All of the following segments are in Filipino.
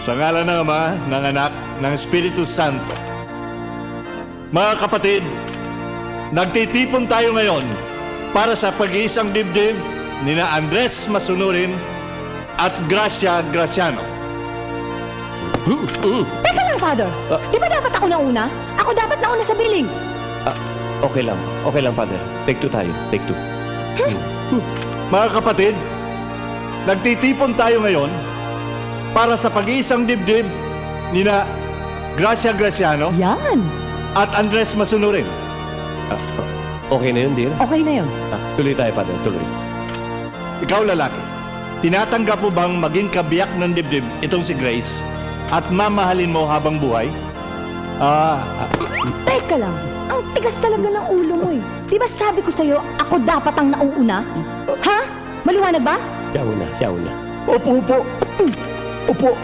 Sa ngalan ng Ama, ng Anak, ng Espiritu Santo. Mga kapatid, nagtitipon tayo ngayon para sa pag-iisang dibdib ni na Andres Masunurin at Gracia Graciano. Teka lang, Father. Di ba dapat ako nauna? Ako dapat nauna sa billing. Okay lang. Okay lang, Father. Take two tayo. Take two. Mga kapatid, nagtitipon tayo ngayon para sa pag-iisang dibdib ni na Gracia Graciano Yan. at Andres Masunurin. Okay na yun, dear? Okay na yun. Tuloy tayo, Father. Tuloy. Ikaw lalaki, tinatanggap mo bang maging kabiyak ng dibdib itong si Grace at mamahalin mo habang buhay? Teka lang. Ang tigas talaga ng ulo mo eh. Di ba sabi ko sa'yo, ako dapat ang nauuna? Ha? Maliwanag ba? Siya una. Siya una. Opo. Opo.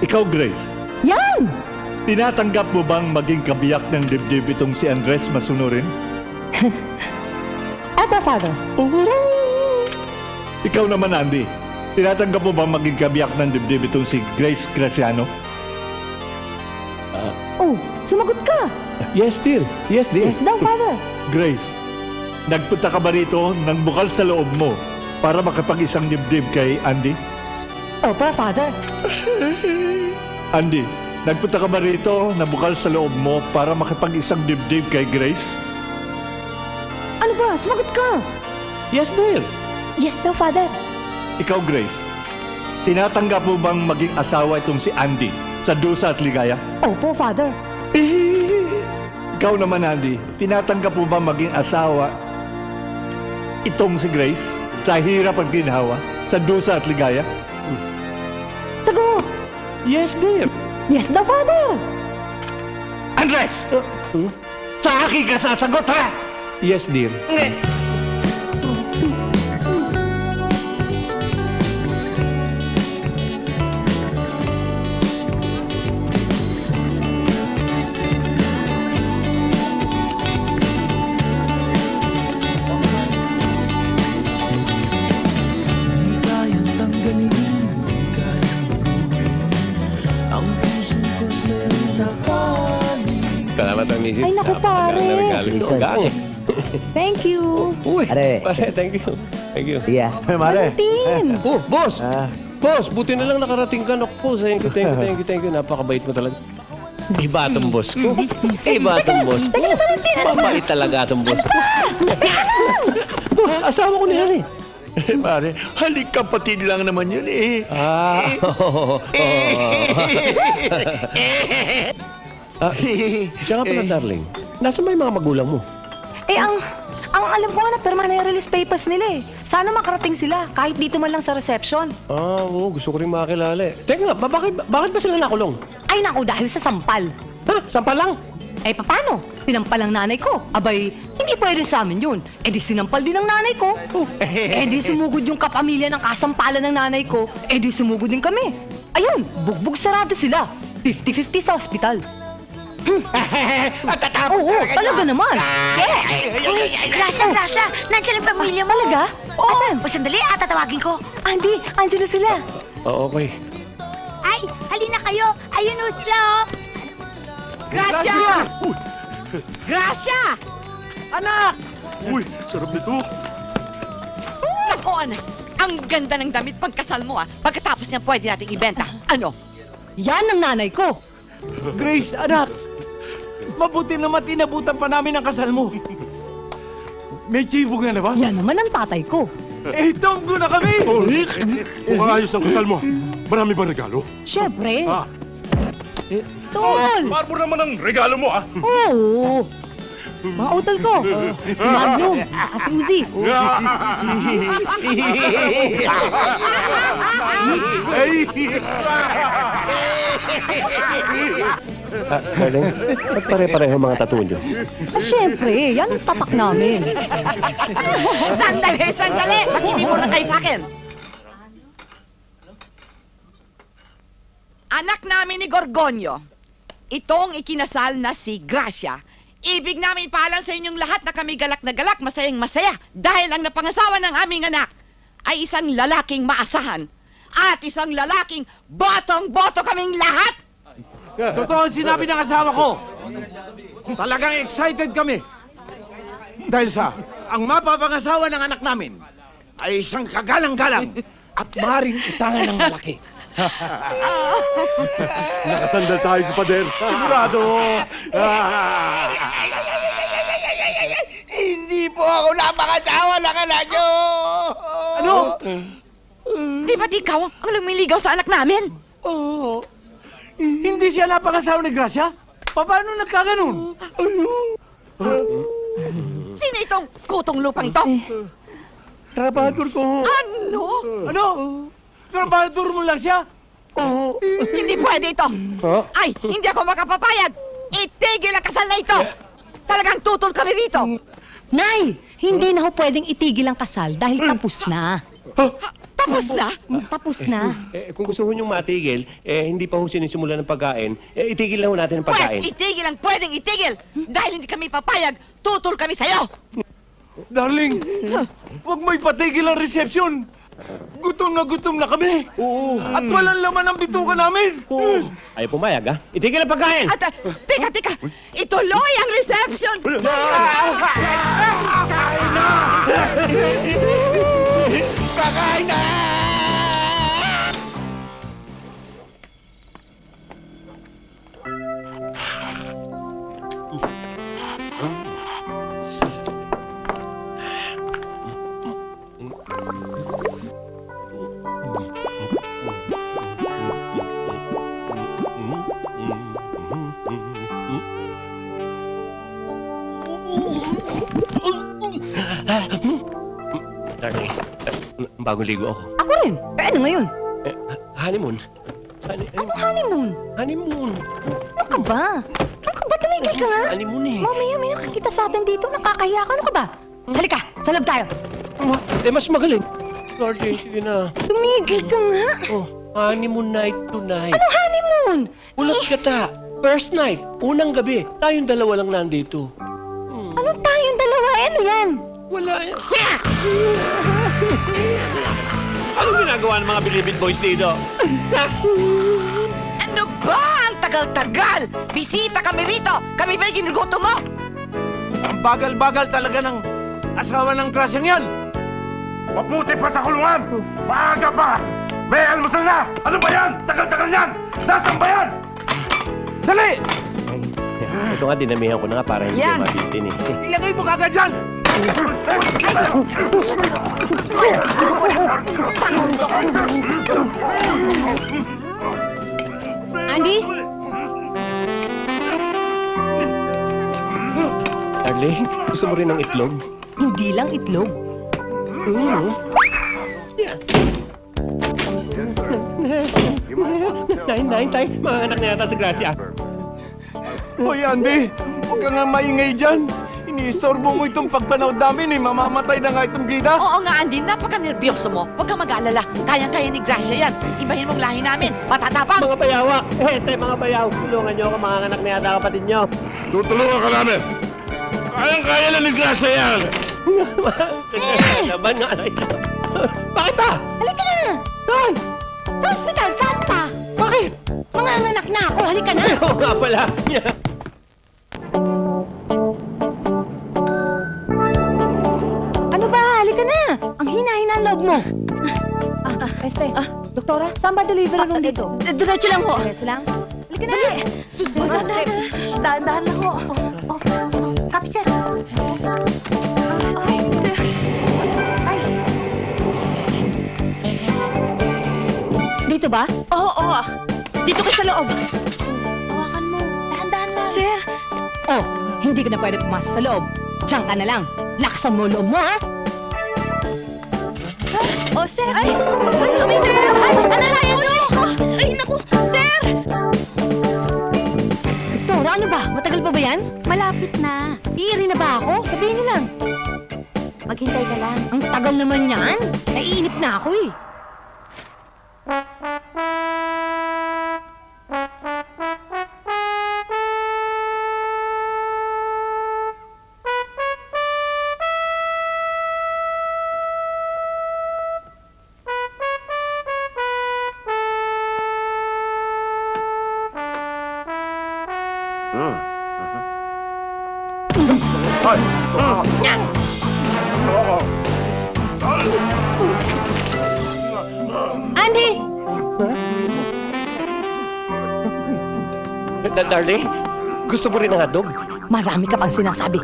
Ikaw, Grace, Yan! tinatanggap mo bang maging kabiyak ng dibdib itong si Andres Masunurin? Eto, Father. Ikaw naman, Andy, tinatanggap mo bang maging kabiyak ng dibdib itong si Grace Graciano? Oh, sumagot ka. Yes, dear. Yes, dear. Yes daw, Father. Grace, nagpunta ka ba rito ng bukal sa loob mo para makapag-isang dibdib kay Andy? Opo, Father. Andy, nagpunta ka ba rito na bukal sa loob mo para makipag-isang dibdib kay Grace? Ano ba? Sumagot ka. Yes, dear. Yes daw, Father. Ikaw, Grace, tinatanggap mo bang maging asawa itong si Andy sa dusa at ligaya? Opo, Father. Ikaw naman, Andy, tinatanggap mo ba maging asawa itong si Grace sa hirap at ginhawa, sa dusa at ligaya? Sagot. Yes, dear. Yes daw, Father. Andres! Sa akin ka sasagot, ha? Yes, dear. Ay, naku, pare. Thank you. Uy, Pare. thank you. Thank you. Yeah. Mare. Valentin. Oh, boss! Boss, buti na lang nakarating ka. Naku, thank you. Napakabait mo talaga. Iba itong boss ko. Iba itong boss ko. Mabait talaga itong boss ko. Asawa ko na yan eh. Pare, halik kapatid lang naman yun, eh. Siya nga pala, darling. Nasaan ba yung mga magulang mo? Eh, ang alam ko nga na perma na release papers nila eh. Sana makarating sila, kahit dito man lang sa reception. Oo, gusto ko rin makakilala eh. Teka nga, bakit ba sila nakulong? Ay, naku, dahil sa sampal. Ha? Sampa lang? Eh, paano? Sinampal ang nanay ko. Abay, hindi pwede sa amin yun. Eh, di sinampal din ang nanay ko. Eh, di sumugod yung kapamilya ng kasampalan ng nanay ko. Eh, di sumugod din kami. Ayun, bugbog sarado sila. 50-50 sa ospital. Oo, talaga naman. Gracia, nandiyan ang pamilya mo. Talaga? Asan? O, sandali, tatawagin ko. Andy, andyan na sila. Okay. Ay, halina kayo. Ayun o sila, oh. Gracia! Gracia! Anak! Uy, sarap nito. Nako, anak. Ang ganda ng damit pagkasal mo, ah. Pagkatapos niya, pwede nating ibenta. Ano? Yan ang nanay ko. Grace, anak. Mabuti naman tinabutan pa namin ang kasal mo. May chibo ka na ba? Yan naman ang tatay ko. Eh, tonggo na kami! Kung ayos ang kasal mo, marami ba regalo? Siyempre. Ah. Tol! Marmor naman ang regalo mo, ah! Oo. Mga utol ko. Si Magnum. Si Uzi. Darling, ba't pare-pareho mga tattoo nyo? Siyempre, yan ang tatak namin. Sandali! Ba't hindi mo na kayo sa akin? Anak namin ni Gorgonio, itong ikinasal na si Gracia, Ibig namin ipaalam sa inyong lahat na kami galak na galak, masayang masaya dahil ang napangasawa ng aming anak ay isang lalaking maasahan at isang lalaking botong-boto kaming lahat. Totoo ang sinabi ng asawa ko. Talagang excited kami. Dahil sa ang mapapangasawa ng anak namin ay isang kagalang-galang at maring utangan ng malaki. Nakasandal tayo sa pader. Sigurado. Hindi po ako napangasawa ng anak nyo! Ano? Di ba't ikaw ang lumiligaw sa anak namin? Hindi siya napangasawa ni Gracia? Paano nagkaganon? Sino itong kutong lupang ito? Trabador ko. Ano? Ano? Trabador mo lang siya? Hindi pwede ito. Ay, hindi ako makapapayag. Itigil ang kasal na ito. Talagang tutol kami rito. Nay, hindi na ho pwedeng itigil ang kasal dahil tapos na. Tapos na? Tapos na. Kung gusto ho niyong matigil, hindi pa ho sinisimula ng pagkain, itigil na ho natin ang Pwes, pagkain. itigil ang pwedeng itigil. Dahil hindi kami papayag, tutol kami sa'yo. Darling, huwag mo ipatigil ang resepsyon. Gutom na kami. At walang laman ang bituka namin. Ayaw pumayag, ha? Itigil ang pagkain! At, teka, ituloy ang reception. Kakain na! Darling, bagong ligo ako. Ako rin. Ano ngayon? Honeymoon. Anong honeymoon? Honeymoon. Ano ka ba? Ano ka ba? Tumigil ka nga. Honeymoon eh. Mamaya may nakakita sa atin dito. Nakakahiya ka. Ano ka ba? Halika, sa loob tayo. Mas magaling. Darling, sige na. Tumigil ka nga. Oh, honeymoon night tonight. Anong honeymoon? Ulat ka ta. First night, unang gabi. Tayong dalawa lang nandito. Ano tayong dalawa? Ano yan? Wala yan. Anong ginagawa ng mga Bilibid boys dito? Ano ba ang tagal-tagal? Bisita kami rito. Kami ba'y ginuguto mo? Ang bagal-bagal talaga ng asawa ng Gracia yan. Mabuti pa sa kulungan. Maaga pa. May almusal na. Ano ba yan? Tagal-tagal yan. Nasaan ba yan? Dali! Ito nga, dinamihan ko na nga para hindi Yan. mabitin eh. Ilagay mo kagad dyan! Andy? Darling, gusto mo rin ng itlog? Hindi lang itlog. Nine, tay. Mga anak na yata sa Gracia. Hoy, Andy! Huwag ka nga maingay dyan! Iniistorbo mo itong pagpanood namin eh! Mamamatay na nga itong gida! Oo nga, Andy. Napaka-nervyoso mo. Huwag kang mag-aalala. Kayang-kaya ni Gracia yan. Ibahin mong lahi namin. Matatapang. Mga bayawak! Mga bayaw! Tulungan niyo ako, mga anak na yata kapatid niyo. Tutulungan ka namin. Kayang-kaya na ni Gracia yan. Laban nga, aray. Bakit ba? Halika na! Saan? Sa ospital, saan pa? Bakit? Mga anak na ako, halika na! Oo nga pala. Ano ba? Halika na! Ang hina-hina ang loob mo. Doktora, saan ba delivery room dito? Diretso lang ho. Diretso lang? Halika na! Sus, Dahan-dahan lang ho. Kapit, sir. Sir. Ay. Dito ba? Oo. Dito ka sa loob. Hawakan mo. Dahan-dahan lang. Sir. Oh, hindi ka na pwede pumasok sa loob. Diyan ka na lang. Laksan mo loob mo, ha? Oh, sir. Ay, sir. Ay, alalayan mo ako. Ay, naku, sir. Doktora, ano ba? Matagal pa ba yan? Malapit na. Iiri na ba ako? Sabihin niyo lang. Maghintay ka lang. Ang tagal naman yan. Naiinip na ako eh. Andy! Darling, gusto mo rin ng hotdog? Marami ka pang sinasabi.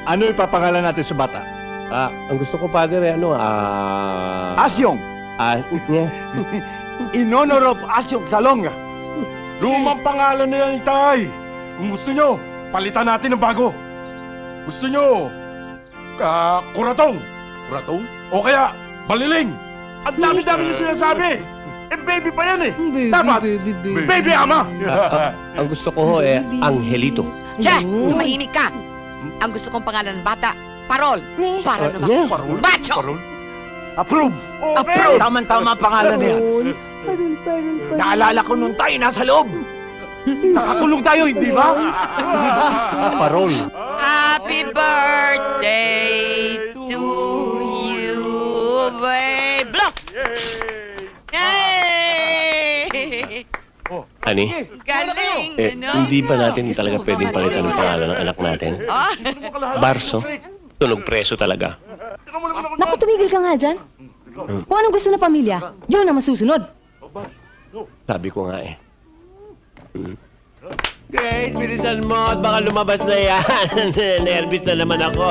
Ano ipapangalan natin sa bata? Ang gusto ko, Padre, Asyong! yeah. In honor of Asyong Salonga. Lumang pangalan na yan, Tay. Kung gusto nyo, palitan natin ng bago. Gusto nyo, Kuratong. Kuratong? O kaya, Baliling. Ang dami-dami nyo sinasabi. Baby pa yan eh. Dapat, baby ama. Ang gusto ko ho, Angelito. Che, tumahimik ka. Ang gusto kong pangalan ng bata, Parol. Para naman. yes. Macho! Approve! Approve! Tama-tama ang pangalan na yan. Naalala ko nung tayo nasa loob. Nakakulong tayo, hindi ba? Parol. Happy birthday to you, baby! Yay! Ani? Galing! Hindi ba natin talaga pwedeng palitan ng pangalan ng anak natin? Ah, Barso, tunog preso talaga. Naku, tumigil ka nga dyan. Kung anong gusto ng pamilya, yun ang masusunod. Sabi ko nga Grace, bilisan mo at baka lumabas na yan. Nervous na naman ako.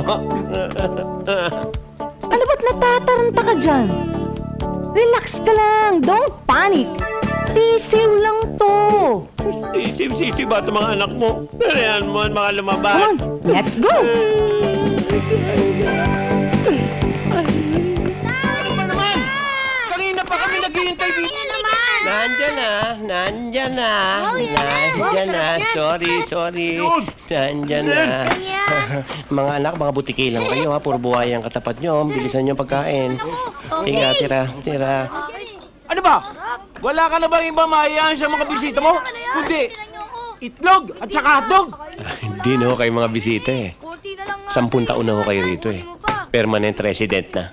Ano ba't natataranta ka dyan? Relax ka lang. Don't panic. Sisiw lang to. Sisip-sisip ba ito mga anak mo? Ayan mo, baka lumabas. Come on, let's go. Kanina pa kami naghihintay dito. Nandyan na. Sorry. Nandyan na. Mga anak, mga butiki lang kayo ha. Puro buhay ang katapat nyo. Bilisan nyo ang pagkain. Sige, tira. Ano ba? Wala ka na bang iba maayaan sa mga bisita mo? Kundi, itlog at saka hotdog. Hindi na ho kayo mga bisita 10 taon na ho kayo rito Permanent resident na.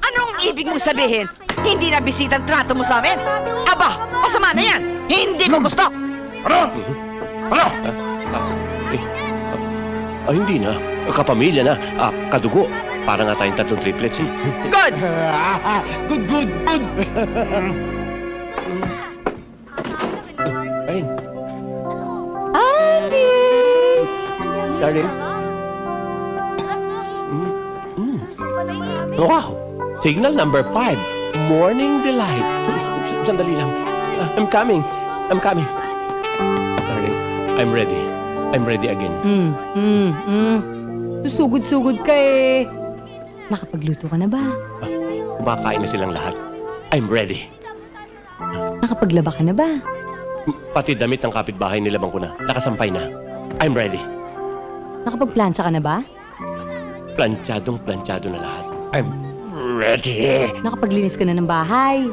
anong ibig mo sabihin? Hindi na bisita ang trato mo sa amin? Aba, masama na yan! Hindi ko gusto! Hindi na. Kapamilya na. Kadugo. Para nga tayong 3 triplets Good! Good. Ayun. Andy! Darling. Wow! Signal number 5. Morning delight. Sandali lang. I'm coming. Darling, I'm ready. I'm ready again. Susugod-sugod ka eh. Nakapagluto ka na ba? Kumakain na silang lahat. I'm ready. Nakapaglaba ka na ba? Pati damit ng kapitbahay nilabang ko na. Nakasampay na. I'm ready. Nakapagplansya ka na ba? Planchado na lahat. I'm ready. Nakapaglinis ka na ng bahay?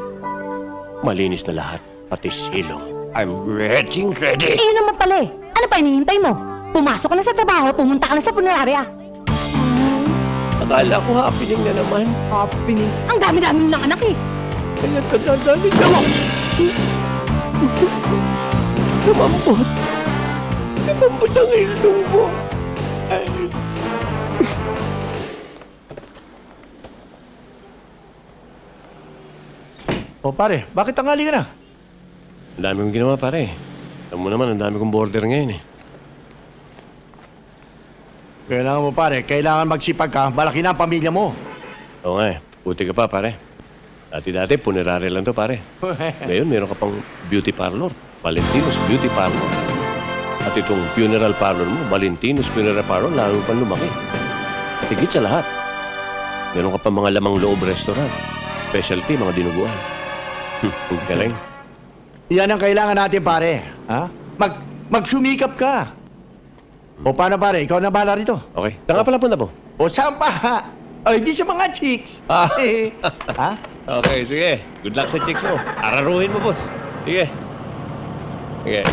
Malinis na lahat. Pati silong. I'm ready. Eh, yun naman pala eh. Ano pa hinihintay mo? Pumasok ka na sa trabaho, pumunta ka na sa punerarya. Akala ko happening na naman. Happening? Ang dami-dami mo ng anak eh. Kaya kadadalig ako. Lumambot ang ilong mo. O pare, bakit tanghali ka na? Ang dami kong ginawa, pare. Alam mo naman, ang dami kong border ngayon Kailangan mo pare, kailangan magsipag ka, malaki na ang pamilya mo. Oo nga buti ka pa, pare. Dati, punerary lang to, pare. Ngayon, meron ka pang beauty parlor. Valentino's Beauty Parlor. At itong funeral parlor mo, Valentino's Funeral Parlor, lalo pang lumaki. Higit sa lahat. Meron ka pang mga lamang loob restaurant. Specialty, mga dinuguan. Ang galing. Yan ang kailangan natin pare. Ha? Magsumikap ka. O paano pare, ikaw na bahala rito. Okay. Saan nga pala punta mo? O saan pa? O hindi sa mga chicks. Ha? Okay, sige. Good luck sa chicks mo. Araruhin mo, boss. Sige. Okay.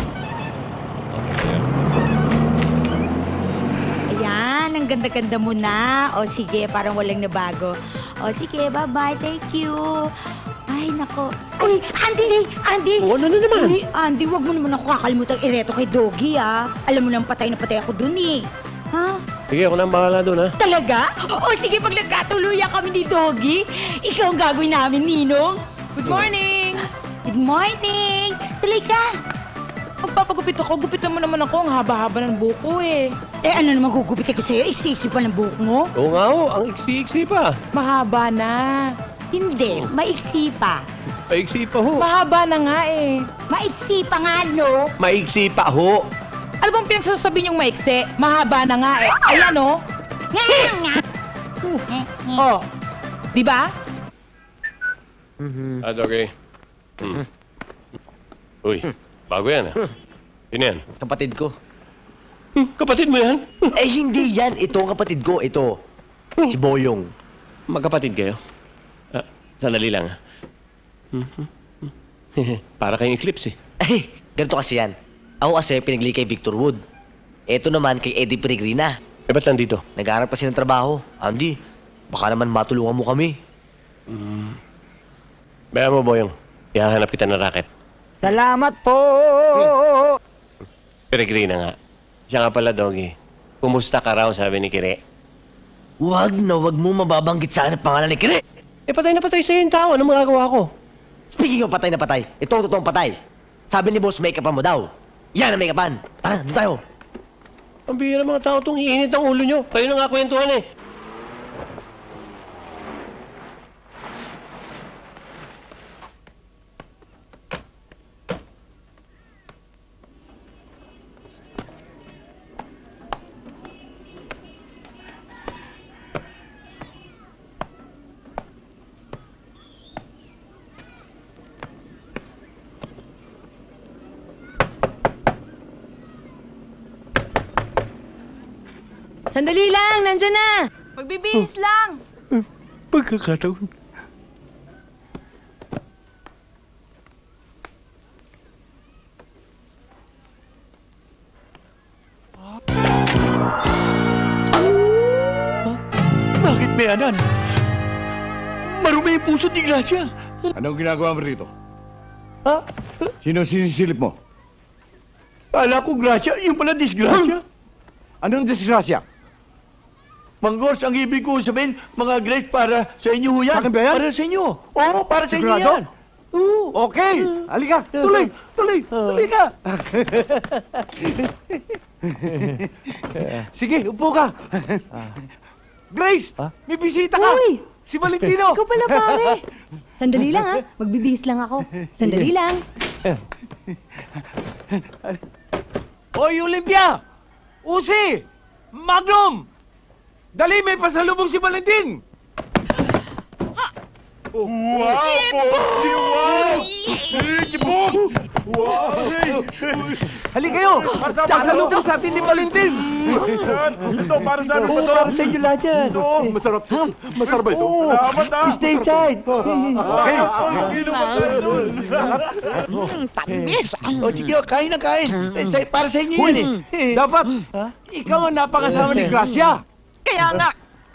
Ayan, ang ganda-ganda mo na. O sige, parang walang nabago. O sige, bye-bye. Thank you. Ay, nako. Uy, Andy! Andy! Oh, ano na naman? Uy, Andy, wag mo naman ako kakalimutan ireto kay Doggy, ah. Alam mo nang patay na patay ako dun, eh. Ha? Sige, ako na ang bahala doon, ha? Talaga? O sige, pag nagkatuluyan kami ni Doggy, ikaw ang gagawin namin, Ninong. Good morning! Good morning! Tuloy ka! Magpapagupit ako, gupitan mo naman ako. Ang haba-haba ng buko eh. Eh, ano naman gugupitin ko sa'yo? Iksi-iksi pa ng buhok mo? Oo nga, ang iksi-iksi pa. Mahaba na. Hindi, maiksi pa. Maiksi pa ho. Mahaba na nga eh. Maiksi pa nga, no? Maiksi pa ho. Ano bang pinagsasabi niyong maikse? Mahaba na nga eh. Ayan oh. Nga! Oh. Di ba? Okay. Uy, bago yan, ha? Sino yan? Kapatid ko. Kapatid mo yan? Eh, hindi yan. Ito ang kapatid ko. Ito. Si Boyong. Magkapatid kayo? Sandali lang, ha? Para kayong eclipse, eh. Eh, ganito kasi yan. Ako kasi pinagli kay Victor Wood. Ito naman kay Eddie Peregrina. Eh, ba't nandito? Nag-aaral kasi ng trabaho. Andy, baka naman matulungan mo kami. Bayan mo, Boyong. Ihahanap kita ng racket. Salamat po! Peregrina nga. Siya nga pala, Doggy. Kumusta ka raw, sabi ni Kire. Wag mo mababanggit sa akin ang pangalan ni Kire. Eh, patay na patay sa'yo yung tao. Ano magagawa ko? Speaking of patay na patay, ito ang totoong patay. Sabi ni boss, make-upan mo daw. Yan ang make-upan. Tara, doon tayo. Ang bihira mga tao itong iinit ang ulo nyo. Kayo na nga kwentuhan, eh. Sandali lang, nandyan na. Magbibihis lang. Pagkakataon. Bakit may anan? Marumi yung puso ni Gracia. Anong ginagawa mo rito? Ha? Sino sinisilip mo? Kala ko Gracia, yung pala disgrasya. Anong disgrasya? Manggors, ang ibig ko sabihin, mga grapes para sa inyo ho yan. Sa akin ba yan? Para sa inyo. Oo, para sa inyo Sigurado? yan. Oo. Okay, halika, tuloy ka. Sige, upo ka. Grace, may bisita ka. Uy! Si Valentino. Ikaw pala pare. Sandali lang ha. Magbibihis lang ako. Sandali lang. Hoy, Olympia! Usi! Magnum! Dali, may pasalubong si Valentin! Wow! Chibog! Wow! Hali kayo! Pasalubong sa atin ni Valentin! Ito, para sa ano ba ito? Para sa inyo lahat yan. Ito, masarap. Masarap ba ito? Salamat, Stay inside. Okay? Tamis! O sige, kain na kain. Para sa inyo yan eh. Dapat, ikaw ang napangasawa ni Gracia. Kaya nga,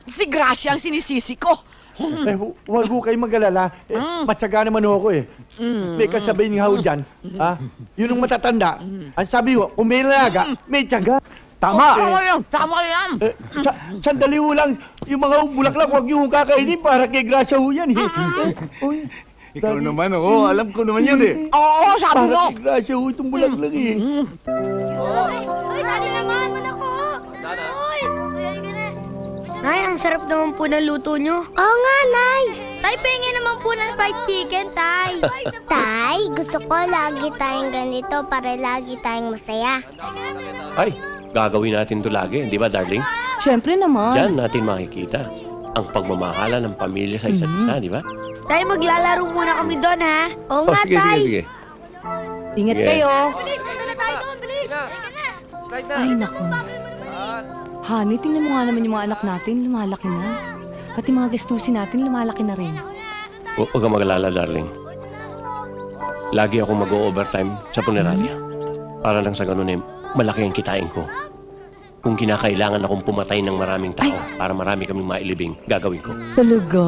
si Gracia ang sinisisi ko. Huwag ko kayo mag-alala. Matyaga naman ako eh. May kasabihin nga ho dyan. Yun ang matatanda. Ang sabi ho, kung may lalaga, may tiyaga. Tama! Tama yan! Sandali ho lang. Yung mga bulaklak, huwag niyo kakainin para kay Gracia ho yan eh. Uy, Ikaw naman, oo. Alam ko naman yun eh. Oo, sabi mo! para kay Gracia ho itong bulaklak eh. Uy, sali naman mo na ko! Uy! Uy, halika na. Nay, ang sarap naman po ng luto nyo. Oo nga, Nay. Tay, pengen naman po ng fried chicken, Tay. Tay, gusto ko lagi tayong ganito para lagi tayong masaya. Ay, gagawin natin to lagi, di ba, darling? Siyempre naman. Diyan natin makikita ang pagmamahala ng pamilya sa isa't isa, di ba? Tay, maglalaro muna kami doon, ha? Oo nga, Tay. Ingat Sige. kayo. Bilis, punta na tayo doon, bilis. Halika na. Ay, naku. Honey, tingnan mo nga naman yung mga anak natin, lumalaki na. Pati mga gastusin natin, lumalaki na rin. Huwag kang mag-alala, darling. Lagi ako mag-o-overtime sa punerarya. Para lang sa ganun eh, malaki ang kitain ko. Kung kinakailangan akong pumatay ng maraming tao para marami kaming mailibing, gagawin ko. Talaga?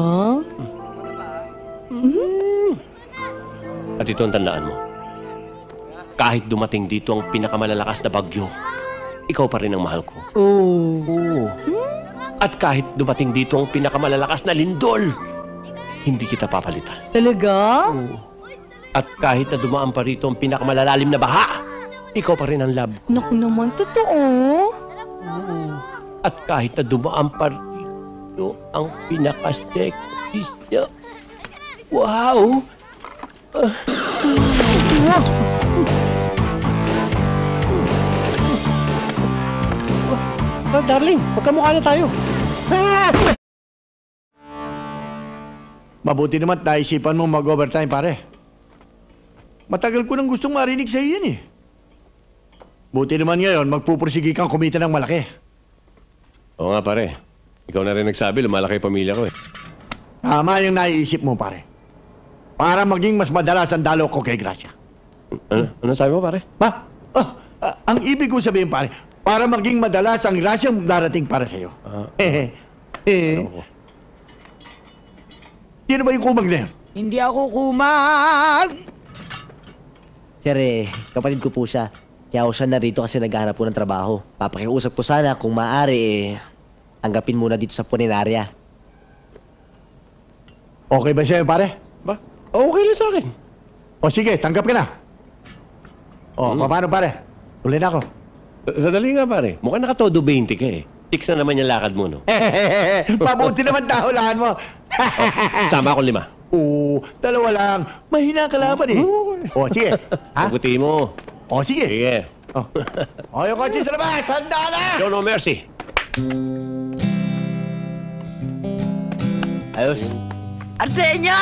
At ito ang tandaan mo. Kahit dumating dito ang pinakamalalakas na bagyo, ikaw pa rin ang mahal ko. Oo. At kahit dumating dito ang pinakamalalakas na lindol, hindi kita papalitan. Talaga? Oo. At kahit na dumaan pa rito ang pinakamalalalim na baha, ikaw pa rin ang love ko. Naku naman, totoo. At kahit na dumaan pa rito ang pinaka-sexy niya. Wow! Darling, magkamukha na tayo. Mabuti naman naisipan mo mag-overtime, pare. Matagal ko nang gustong marinig sa iyo yan eh. Buti naman ngayon, magpupursige kang kumita ng malaki. Oo nga, pare. Ikaw na rin nagsabi, lumalaki yung pamilya ko eh. Tama yung naiisip mo, pare. Para maging mas madalas ang dalo ko kay Gracia. Ano sabi mo, pare? Ang ibig ko sabihin, pare, para maging madalas ang grasyang darating para sa'yo. Sino ba yung kumag na yun? Hindi ako kumag! Sir, kapatid ko po siya. Kaya ako siya narito kasi naghahanap po ng trabaho. Papakiusap ko sana kung maaari, tanggapin muna dito sa puninarya. Okay ba sa'yo, pare? Ba? Okay lang sa akin. O sige, tanggap ka na. O, paano, pare? Tuloy na ako. Sadali nga, pare. Mukhang nakatodo 20 ka eh. 6 na naman yung lakad mo, no? Mabuti naman dahulaan mo. Sama ako 5. Oo, 2 lang. Mahina ka laban eh. O, sige. Ha? Paguti mo. O, sige. Sige. O, yung kotse sa labas. Handa na! Show no mercy. Ayos. Arsenio!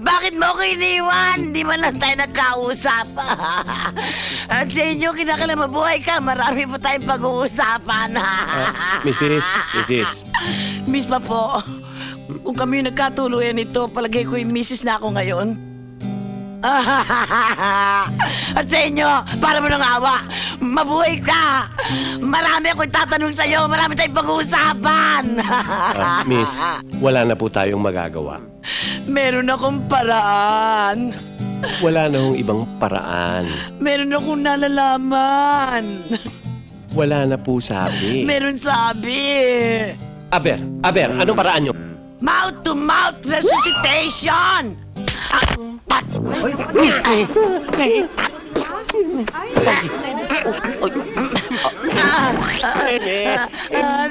Bakit mo ko iniwan? Di man lang tayo nagkausap. Arsenio, kinakailangan mabuhay ka. Marami po tayong pag-uusapan. Mrs. Miss pa po. Kung kami yung nagkatuluyan nito, palagay ko yung Mrs. na ako ngayon. Arsenio, para mo nang awa. Mabuhay ka. Marami akong tatanong sa'yo. Marami tayong pag-uusapan. Miss, wala na po tayong magagawa. Meron akong paraan. Wala na hong ibang paraan. Meron akong nalalaman. Wala na po sabi. Meron sabi. Aber, anong paraan nyo? Mouth-to-mouth resuscitation!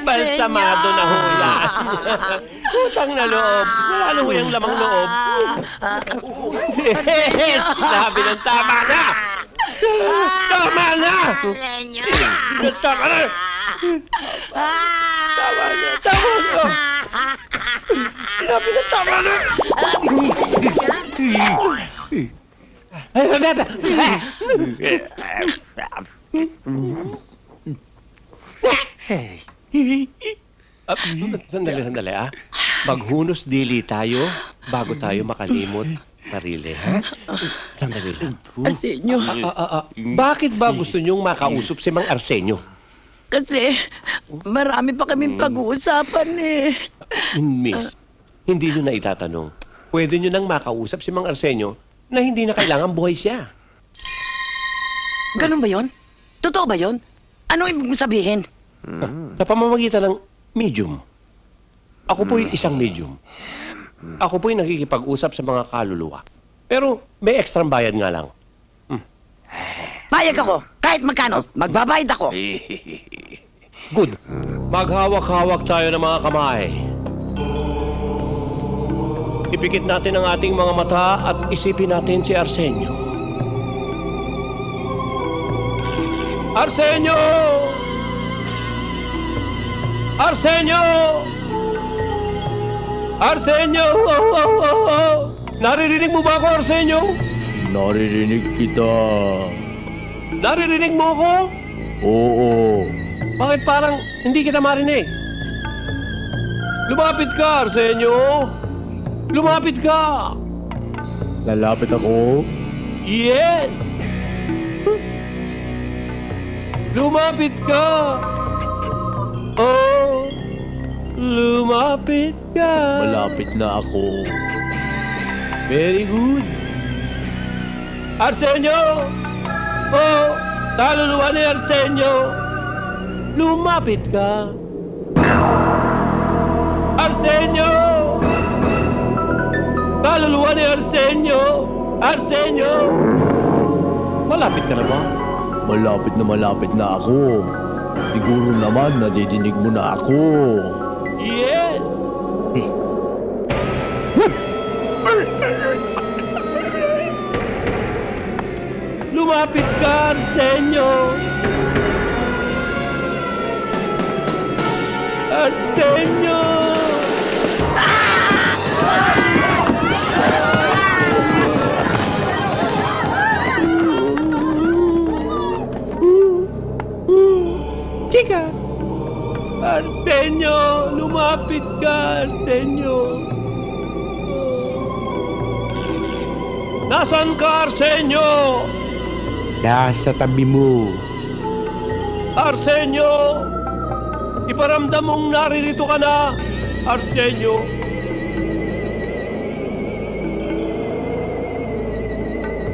Balsamado na hula. Utang na loob. Wala na huyang lamang loob. Sabi ng tama na! Tama na! Tama na! Tama na! Sinabi na tama na! Sandali ah. Maghunos dili tayo bago tayo makalimot sarili, ha? Sandali lang. Arsenio. Bakit ba gusto niyong makausap si Mang Arsenio? Kasi marami pa kaming pag-uusapan eh. Miss, hindi niyo na itatanong. Pwede niyo nang makausap si Mang Arsenio na hindi na kailangan buhay siya. Ganun ba yon? Totoo ba yon? Anong ibig mong sabihin? Sa pamamagitan ng medium. Ako po'y isang medium. Ako po'y nakikipag-usap sa mga kaluluwa. Pero may extra bayad nga lang. Bayag ako. Kahit magkano, magbabayad ako. Good. Maghawak-hawak tayo ng mga kamay. Ipikit natin ang ating mga mata at isipin natin si Arsenio. Arsenio! Arsenio! Arsenio! Naririnig mo ba ako, Arsenio? Naririnig kita. Naririnig mo ako? Oo. Bakit parang hindi kita marinig? Lumapit ka, Arsenio! Lumapit ka! Lalapit ako. Yes! Lumapit ka! Oh! Lumapit ka! Malapit na ako. Very good. Arsenio! Oh, kaluluwa ni Arsenio! Lumapit ka. Arsenio! Kaluluwa ni Arsenio! Arsenio! Malapit ka na ba? Malapit na ako. Siguro naman nadidinig mo na ako. Yes! Lumapit ka, Arsenio! Arsenio! Chika! Arsenio! Lumapit ka, Arsenio! Nasaan ka, Arsenio? Nasa tabi mo. Arsenio! Iparamdam mong naririto ka na, Arsenio.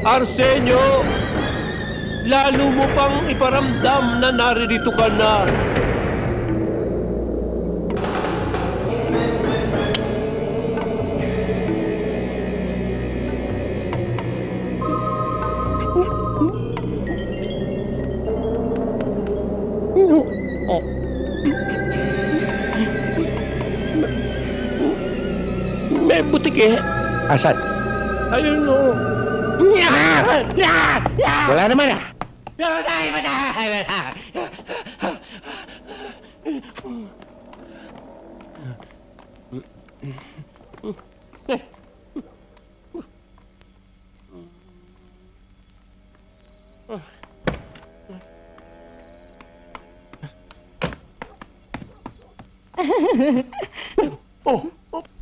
Arsenio! Lalo mo pang iparamdam na naririto ka na. May butik eh. Asan? Ayun o. Wala naman ah.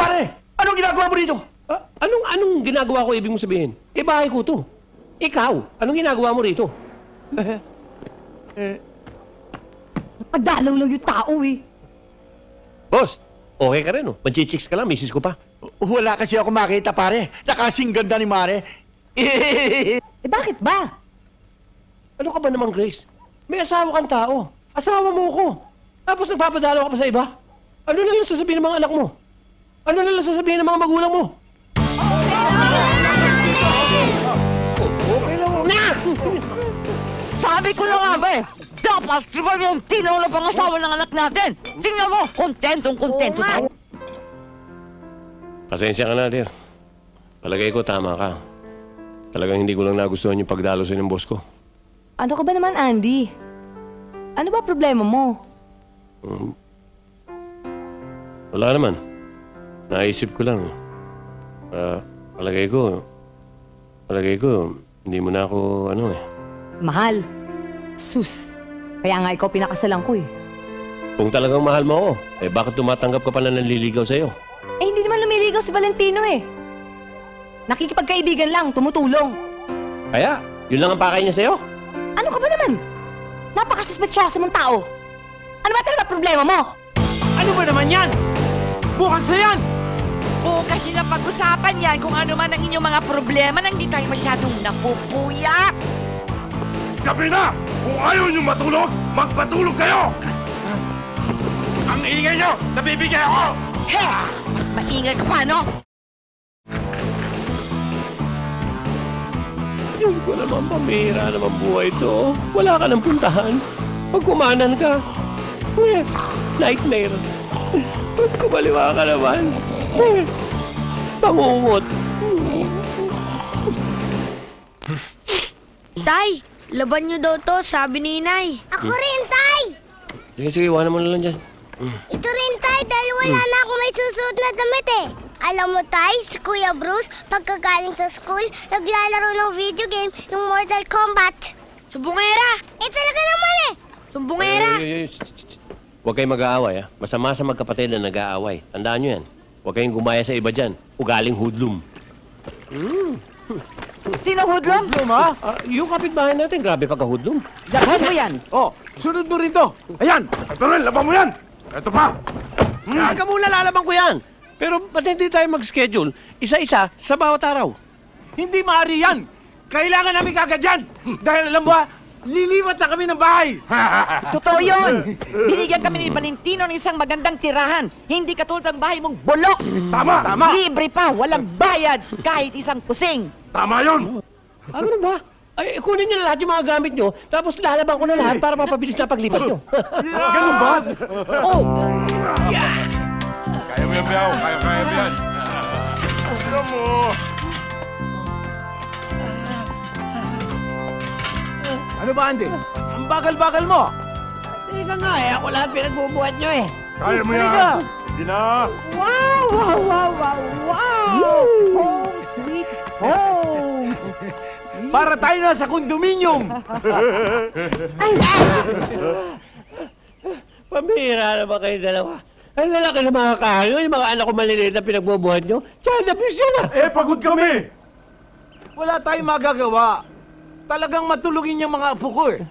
Pare! Anong ginagawa mo dito? Anong ginagawa ko, ibig mo sabihin? Eh, bahay ko to. Ikaw, anong ginagawa mo rito? Napadalaw lang yung tao eh. Boss, okay ka rin, oh. Manchichicks ka lang, misis ko pa. Wala kasi ako makita, pare. Nakasing ganda ni Mare. Eh bakit ba? Ano ka ba naman, Grace? May asawa kang tao. Asawa mo ko. Tapos nagpapadalaw ka pa sa iba? Ano na lang sasabihin ng mga anak mo? Ano na lang sasabihin ng mga magulang mo? Okay lang. Na! Sabi ko na nga ba eh, dapat si Valentino na pangasawa ng anak natin. Tingnan mo, kontentong-kontento tayo. Pasensya ka na, dear. Palagay ko tama ka. Talagang hindi ko lang nagustuhan yung pagdalosin ng boss ko. Ano ka ba naman, Andy? Ano ba problema mo? Wala naman. Naisip ko lang. Palagay ko, hindi mo na ako, Mahal. Sus. Kaya nga ikaw pinakasalan ko eh. Kung talagang mahal mo ako, bakit tumatanggap ka pa na nanliligaw sa'yo? Eh, hindi naman lumiligaw si Valentino eh. Nakikipagkaibigan lang, tumutulong. Kaya, yun lang ang pakay niya sa'yo? Ano ka ba naman? Napakasuspetsyoso mong tao. Ano ba talaga problema mo? Ano ba naman yan? Bukas na yan! Bukas yun ang pag-usapan yan kung ano man ang inyong mga problema nang di tayo masyadong napupuyak. Gabi na! Kung ayaw nyo matulog, magpatulog kayo! Ang ingay nyo! Nabibigay ako! He! Mas maingay ka pa, no? Yun ko naman, pamira naman buhay to. Wala ka ng puntahan. Pag kumanan ka, nightmare. Pag kumaliwa ka naman, pangungot. Tay, laban nyo daw to, sabi ni Inay. Ako rin, Tay! Sige, iwanan mo na lang dyan. Ito rin, Tay, dahil wala na ako may susuot na damit eh. Alam mo, Tay, si Kuya Bruce, pagkagaling sa school, naglalaro ng video game, yung Mortal Kombat. Sumbungera! Talaga naman eh! Sumbungera! Huwag kayong mag-aaway, ha? Masama sa magkapatid na nag-aaway. Tandaan nyo yan. Huwag kayong gumaya sa iba dyan. Ugaling hoodlum. Sino hoodlum? Hoodlum, ha? Yung kapitbahay natin, grabe pagka-hoodlum. Laban mo yan. Oh, sunod mo rin to. Ayan! Ito rin, laban mo yan! Ito pa! Huwag ka muna lalaban ko yan. Pero ba't hindi tayo mag-schedule? Isa-isa sa bawat araw. Hindi maaari yan! Kailangan namin kagad yan! Dahil alam mo ba, lilipat na kami ng bahay! Totoo yun! Binigyan kami ni Valentino ng isang magandang tirahan. Hindi katulad ng bahay mong bulok. Tama! Tama! Libre pa, walang bayad, kahit isang kusing. Tama yun! Ganun ba? Ay, kunin niyo na lahat yung mga gamit niyo, tapos lalaban ko na lahat para mapabilis na paglipat niyo. Ganun ba? Oh! Kaya mo yan, Biao. Kaya mo yan. Ano mo? Ano ba, Andy? Ang bagal-bagal mo! Teka nga eh, ako lang pinagbubuhat nyo eh. Kaya mo yan. Halika! Hindi na. Wow, wow, wow, wow, wow! Home sweet home! Para tayo na sa kondominium! Pambihira naman kayo dalawa. Ang lalaki ng mga kahayo, yung mga anak ko maliliit na pinagbubuhat nyo. Child abuse yun ah! Pagod kami. Wala tayong magagawa. Talagang matulungin yung mga apo ko eh.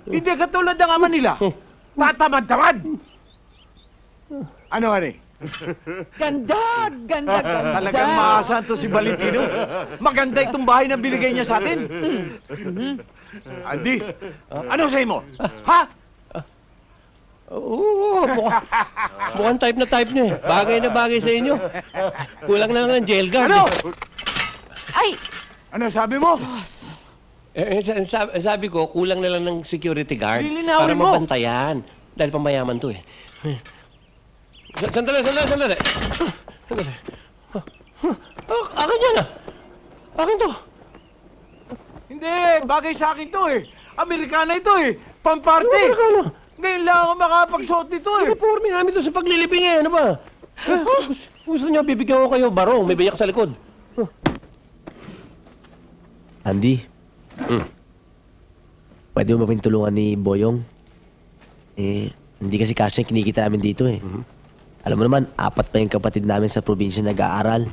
Hindi katulad ng ama nila. Tatamad-tamad! Ano, Ani? Ganda, ganda, ganda. Talagang maasahan to si Valentino. Maganda itong bahay na binigay niya sa atin. Andy, ano sa'yo mo? Ha? Oo, mukhang type na type nyo eh. Bagay na bagay sa inyo. Kulang na lang ng jail guard. Ano? Ay! Ano sabi mo? Sabi ko, kulang na lang ng security guard Lilinawin para mo. mabantayan. Dahil pamayaman to eh. Sandali. Sandali. Akin yan ah. Akin to. Hindi, bagay sa akin to eh. Amerikana ito eh. Pamparty. Amerikana? Ngayon lang ako makapagsuot nito eh. Uniforme namin to sa paglilibing eh. Ano ba? Gusto niyo, bibigyan ko kayo barong. May biyak sa likod. Andy, pwede mo ba tulungan ni Boyong? Hindi kasi kasya yung kinikita namin dito eh. Alam mo naman, 4 pa yung kapatid namin sa probinsya nag-aaral.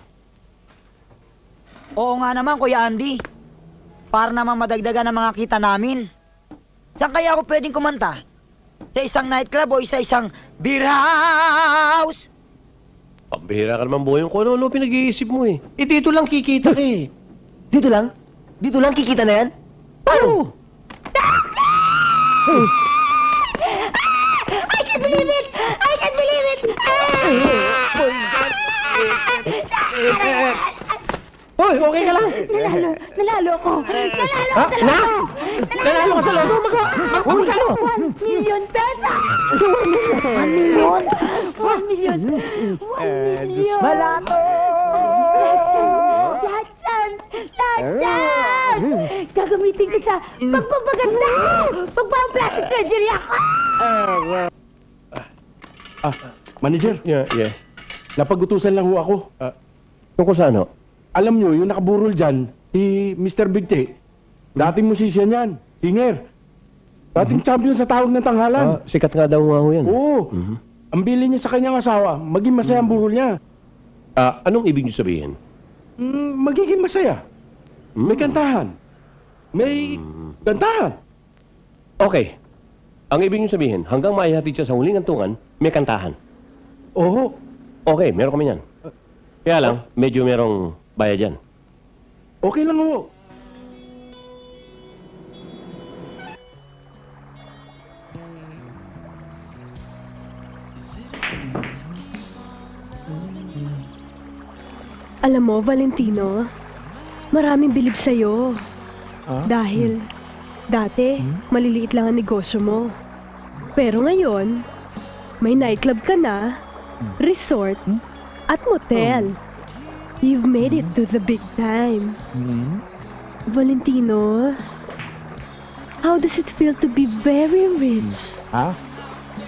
Oo nga naman, Kuya Andy. Para naman madagdagan ang mga kita namin. Saan kaya ako pwedeng kumanta? Sa isang nightclub o sa isang beer house? Pambihira ka naman, Boyong. Kung ano pinag-iisip mo eh. Dito lang kikita ka eh. Dito lang? Dito lang kikita na yan? Paano? I can't believe it! I can't believe it! Hoy, okay ka lang? Nanalo ako! Nanalo ako sa loto! Nanalo ka sa loto? Magkano? 1 million pesos! 1 million! 1 million! 1 million! Balato! Lahat yan! Gagamitin ko sa pagpapaganda! Pagpapaplastic surgery ako! Manager, Yeah. napagutusan lang ho ako. Tungkol sa ano? Alam nyo, yung nakaburol dyan, si Mr. Bigte. Dating musician yan, singer. Dating champion sa tawag ng tanghalan. Sikat nga daw nga ho yan. Oo. Ang bili niya sa kanyang asawa, maging masaya ang burol niya. Anong ibig niyo sabihin? Magiging masaya. May kantahan. May kantahan. Okay. Ang ibig niyo sabihin, hanggang maihatid siya sa huling antungan, may kantahan. Oo. Okay, meron kami yan. Kaya lang, medyo merong bayad yan. Okay lang ho. Alam mo, Valentino, maraming bilib sa'yo. Dahil, dati, maliliit lang ang negosyo mo. Pero ngayon, may nightclub ka na, resort, at motel. You've made it to the big time. Valentino, how does it feel to be very rich?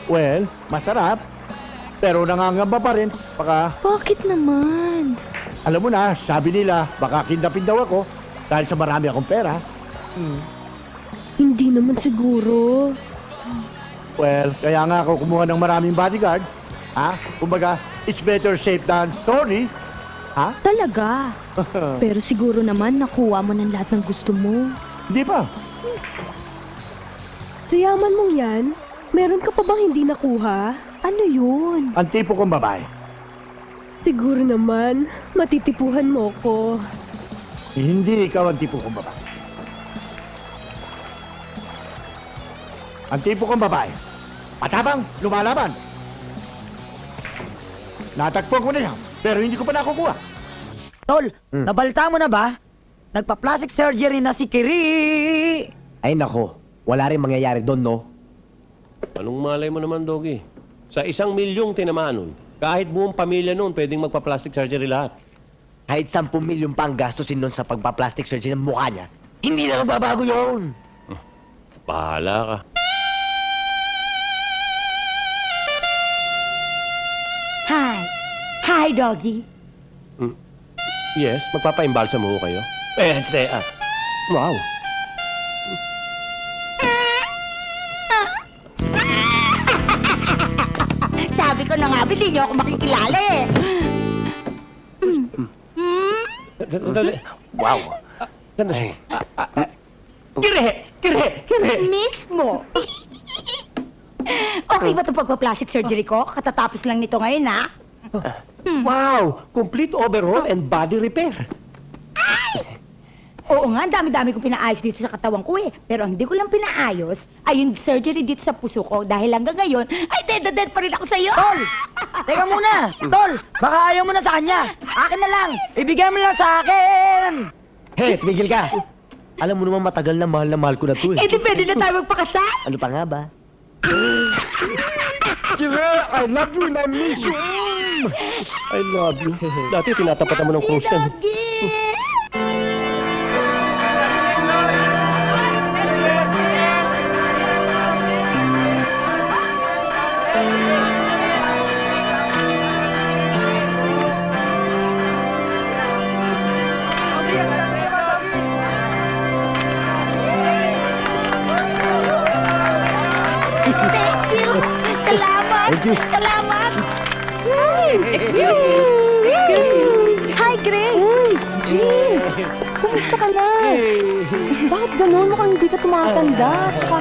Well, masarap. Pero nangangamba pa rin. Bakit naman? Alam mo na, sabi nila, baka kidnapin daw ako dahil sa marami akong pera. Hindi naman siguro. Well, kaya nga ako kumuha ng maraming bodyguard. Kumbaga, it's better safe than sorry. Talaga? Pero siguro naman nakuha mo ng lahat ng gusto mo. Hindi pa. Sa yaman mong yan, meron ka pa bang hindi nakuha? Ano yun? Ang tipo kong babae. Siguro naman, matitipuhan mo ko. Hindi ikaw ang tipo kong babae. Ang tipo kong babae, matapang, lumalaban. Natagpuan ko na yan, pero hindi ko pa nakukuha. Tol, nabalita mo na ba? Nagpa-plastic surgery na si Kiri! Ay nako, wala rin mangyayari doon, no? Anong malay mo naman, Doggy? Sa 1 milyong tinamaan nun, kahit buong pamilya nun, pwedeng magpa-plastic surgery lahat. Kahit 10 milyon pa ang gastusin nun sa pagpa-plastic surgery ng mukha niya, hindi na magbabago yun! Bahala ka. Hi! Hi, doggy! Yes, magpapa-imbalsa mo kayo. Wow. Sabi ko na nga, hindi niyo ako makikilala eh. Sandali. Wow. Sandali. Kire! Mismo! Okay ba itong pagpa-plastic surgery ko? Katatapos lang nito ngayon, ha? Wow! Complete overhaul and body repair. Oo nga, dami-dami ko pinaayos dito sa katawan ko eh. Pero ang hindi ko lang pinaayos ay yung surgery dito sa puso ko dahil hanggang ngayon ay dead pa rin ako sa'yo. Tol! Teka muna! Tol! Baka ayaw mo na sa kanya! Akin na lang! Ibigay mo lang sa akin! Hey, tumigil ka! Alam mo naman matagal na mahal ko na to eh. Eh, di pwede na tayo magpakasal? Ano pa nga ba? Kire, I love you and I miss you! I love you. Dati tinatapatan mo ng cruise yan. Thank you! Salamat! Thank you. Salamat! Excuse me! Excuse me! Hi, Grace! Jean! Kumusta ka na? Bakit ganun? Mukhang hindi ka tumatanda. Tsaka,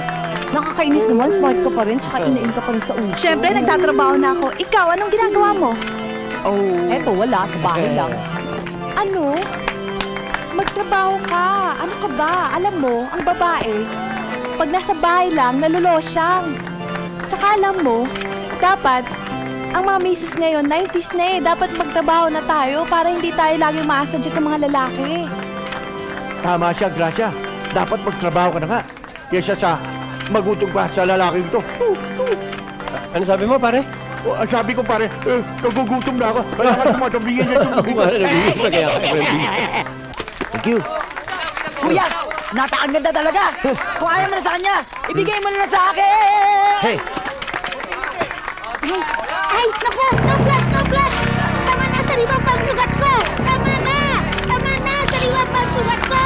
nakakainis naman. Smart ka pa rin. Tsaka, inain ka pa rin sa ulo. Siyempre, nagtatrabaho na ako. Ikaw, anong ginagawa mo? Eto, wala. Sa bahay lang. Ano? Magtrabaho ka. Ano ka ba? Alam mo, ang babae, pag nasa bahay lang, nalulosyang. Tsaka alam mo, dapat, ang mga misis ngayon, 90s na eh. Dapat magtrabaho na tayo para hindi tayo laging maasa dyan sa mga lalaki. Tama siya, Gracia. Dapat magtrabaho ka na nga. Kesa sa magutong pa sa lalaking to. Ano sabi mo, pare? Ang sabi ko, pare, nagugutom na ako. Kaya ka tumatabingin niya yung tubig. Thank you. Kuya! Napakaganda talaga! Kung ayaw mo na sa kanya, ibigay mo na sa akin! Hey! Ay, naku! No flash! Tama na, sariwa pang sugat ko! Tama na, sariwa pang sugat ko!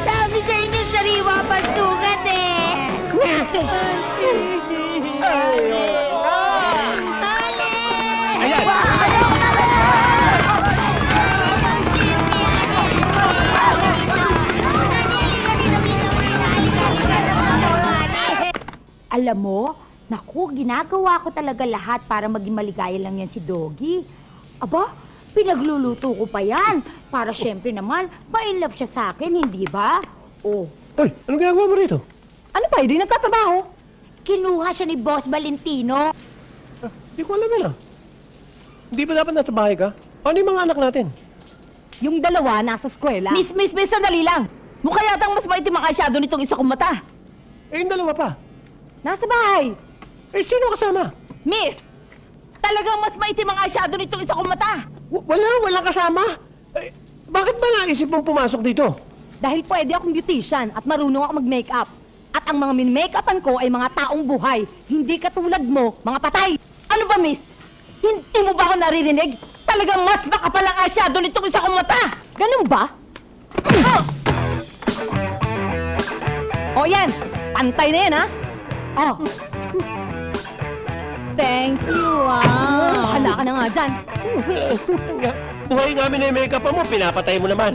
Sabi sa inyo, sariwa pang sugat eh! Alam mo, naku, ginagawa ko talaga lahat para maging maligaya lang yan si Doggy. Aba, pinagluluto ko pa yan. Para syempre naman, ma-inlove siya sa akin, hindi ba? Oh. Uy, anong ginagawa mo rito? Ano pa? Hindi nagtatrabaho? Kinuha siya ni Boss Valentino. Hindi ko alam yun ah. Hindi ba dapat nasa bahay ka? Ano yung mga anak natin? Yung dalawa nasa eskwela. Miss, sandali lang. Mukha yatang mas maitim ang eyeshadow nitong isa kong mata. Eh, yung dalawa pa. Nasa bahay. Eh, sino kasama? Miss, talagang mas maitim ang eyeshadow nitong isa kong mata. Walang kasama. Eh, bakit ba naisip mong pumasok dito? Dahil pwede akong beautician at marunong ako mag-makeup. At ang mga min-makeupan ko ay mga taong buhay. Hindi katulad mo, mga patay. Ano ba, miss? Hindi mo ba ako naririnig? Talagang mas makapal ang eyeshadow nitong isa kong mata. Ganun ba? O yan, pantay na yan ha. Oh. Thank you, Hala ka na nga dyan. Buhay nga na yung makeup mo, pinapatay mo naman.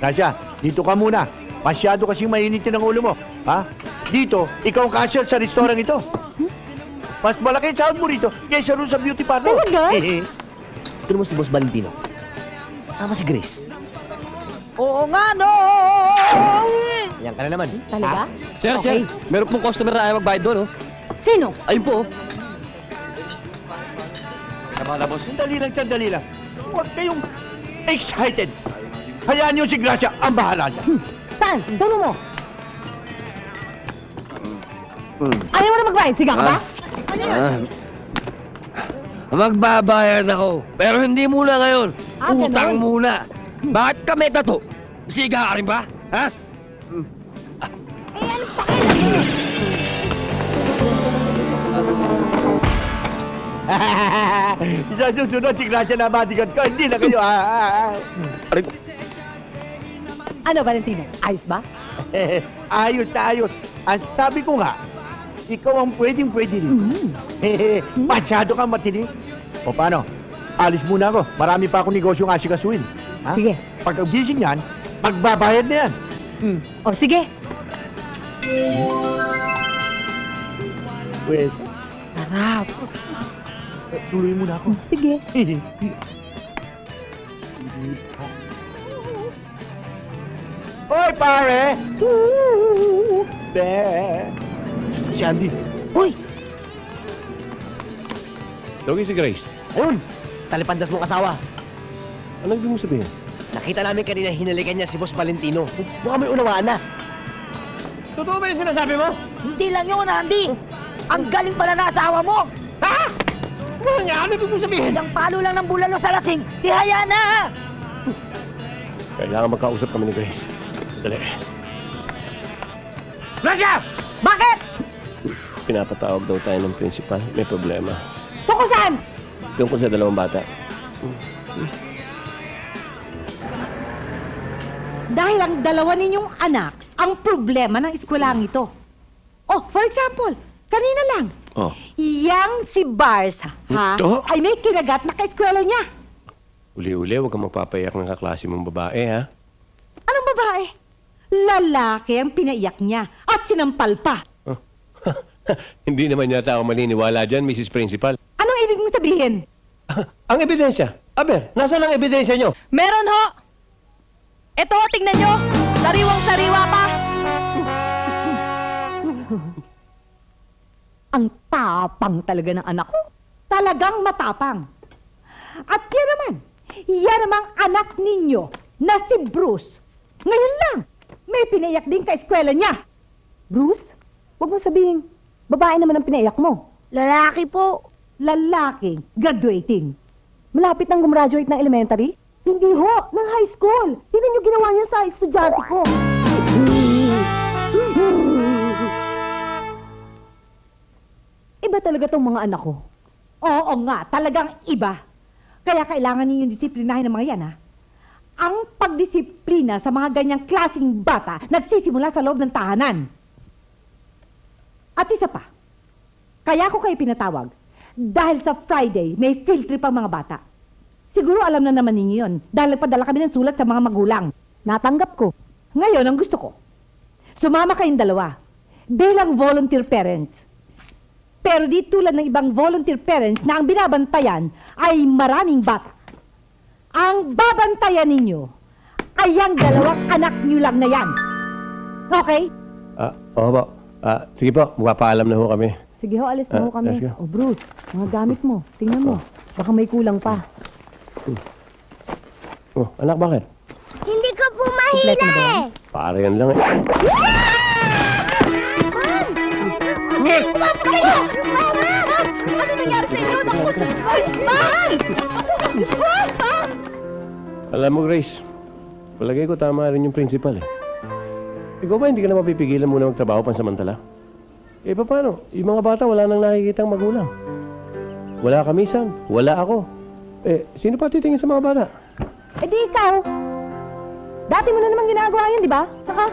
Gracia, dito ka muna. Masyado kasing mainit yun ang ulo mo. Ha? Dito, ikaw ang cashier sa restaurant ito. Mas malaki ang sahod mo rito kaysa roon sa beauty parlor. Talaga? Ito mo si Boss Valentino. Kasama si Grace. Oo nga, no! Yan ka na naman. Talaga? Sir, Okay. sir, meron pong customer na ayaw magbayad doon, oh. Sino? Ayun po, oh. Tama na, boss. Sandali lang. Huwag kayong excited. Hayaan niyo si Gracia ang bahala niya. Saan? Tuno mo. Ayaw mo na magbayad? Siga ka ba? Ano yun? Magbabayad ako. Pero hindi muna ngayon. Ganun. Utang muna. Bakit kami tato? Siga ka rin ba? Ha? Sa susunod, si Gracia na bodyguard ko. Hindi na kayo. Ano, Valentino? Ayos ba? Ayos na ayos. Ang sabi ko nga, ikaw ang pwedeng-pwede rin. Masyado kang matindi. O paano? Alis muna ako. Marami pa akong negosyong asikasuin. Ha? Sige. Pagkagising yan, magbabayad na yan. O, sige. Well, Harap. tuloy muna ako. Sige. Hoy, pare! Be! Si Andy. Uy! Dogi si Grace. Ayun! Talipandas mong asawa. Anong ibig mo sabihin? Nakita namin kanina hinalikan niya si Boss Valentino. Mukhang may unawaan na. Totoo ba yung sinasabi mo? Hindi lang yun, Andy! Ang galing pala na asawa mo! Ha? Wala nga, ano ibig mo sabihin? Yung palo lang ng bulalo sa lasing, tihaya na! Kailangan magkausap kami ni Grace. Dali. Gracia! Bakit? Pinapatawag daw tayo ng principal. May problema. Tungkol saan? Tungkol sa dalawang bata. Dahil ang dalawa ninyong anak ang problema ng eskwelahan ito. Oh, for example, kanina lang, Oh. yang si Barsa, ha, Ito? ay may kinagat na kaeskwela niya. Uli-uli, huwag kang magpapayak ng kaklase mong babae, ha? Anong babae? Lalaki ang pinaiyak niya at sinampal pa. Hindi naman yata ako maniniwala dyan, Mrs. Principal. Anong ibig mong sabihin? Ang ebidensya. Aber, nasaan ang ebidensya nyo? Meron ho! Ito, tingnan nyo! Sariwang-sariwa pa! Ang tapang talaga ng anak ko. Talagang matapang. At yan namang anak ninyo na si Bruce. Ngayon lang, may pinaiyak din kaeskwela niya. Bruce, huwag mo sabihin, babae naman ang pinaiyak mo. Lalaki po. Lalaki, graduating. Malapit nang gumraduate ng elementary? Hindi ho, ng high school. Tingnan niyo ginawa niya sa estudyante ko. Iba talaga tong mga anak ko. Oo nga, talagang iba. Kaya kailangan ninyong disiplinahin ng mga yan, ha? Ang pagdisiplina sa mga ganyang klaseng bata nagsisimula sa loob ng tahanan. At isa pa, kaya ko kayo pinatawag dahil sa Friday may field trip ang mga bata. Siguro alam na naman ninyo yun dahil nagpadala kami ng sulat sa mga magulang. Natanggap ko. Ngayon, ang gusto ko, sumama kayong dalawa bilang volunteer parents. Pero di tulad ng ibang volunteer parents na ang binabantayan ay maraming bata. Ang babantayan ninyo ay ang dalawang anak nyo lang na yan. Okay? Oo po. Sige po, magpapaalam na ho kami. Sige ho, alis na ho kami. let's go. O Bruce, mga gamit mo. Tingnan mo. Baka may kulang pa. Oh, anak, bakit? Hindi ko po mahila eh. Para yan lang eh. Umapa kayo! Mama! Ano nangyari sa inyo? Ma'am! Ma'am! Alam mo, Grace, palagay ko tama rin yung principal eh. Ikaw ba hindi ka na mapipigilan muna magtrabaho pansamantala? Eh, paano? Yung mga bata wala nang nakikitang magulang. Wala kamisan, wala ako. Eh, sino pa titingin sa mga bata? Eh di ikaw. Dati mo na naman ginagawa yun, di ba? Tsaka,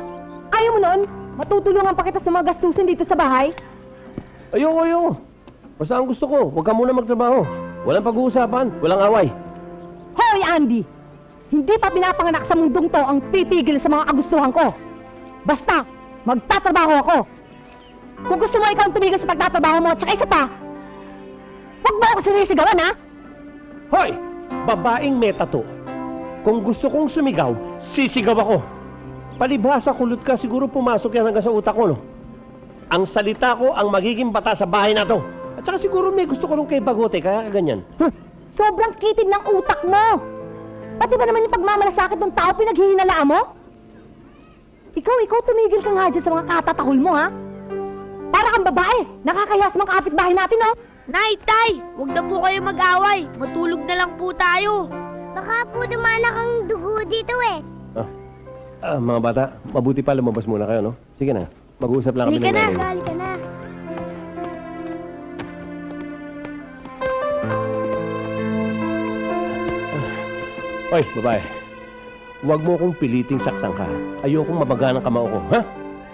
ayaw mo noon, matutulungan pa kita sa mga gastusin dito sa bahay. Ayoko. Basta ang gusto ko, huwag ka muna magtrabaho. Walang pag-uusapan, walang away. Hoy, Andy! Hindi pa pinapanganak sa mundong to ang pipigil sa mga kagustuhan ko. Basta, magtatrabaho ako. Kung gusto mo ikaw ang tumigil sa pagtatrabaho mo, tsaka isa pa, huwag mo ako sinisigawan, ha? Hoy! Babaeng meta to. Kung gusto kong sumigaw, sisigaw ako. Palibhasa kulot ka, siguro pumasok yan hanggang sa utak ko, no? Ang salita ko ang magiging bata sa bahay na to. At saka siguro may gusto ko nung kay Bagote, kaya ganyan. Sobrang kitid ng utak mo. Pati ba naman yung pagmamalasakit ng tao pinaghihinalaan mo? Ikaw tumigil ka nga dyan sa mga katatakol mo, ha? Para kang babae, nakakahiya sa mga kapitbahay natin, no? Nay, Tay! Huwag na po kayo mag-away. Matulog na lang po tayo. Baka po dumanak ang dugo dito eh. Mga bata, mabuti pa lumabas muna kayo, no? Sige na, mag-uusap lang kami ng nanay. Halika na. Hoy, babae. Huwag mo akong piliting saktan ka. Ayokong mabaga ng kamao ko, ha?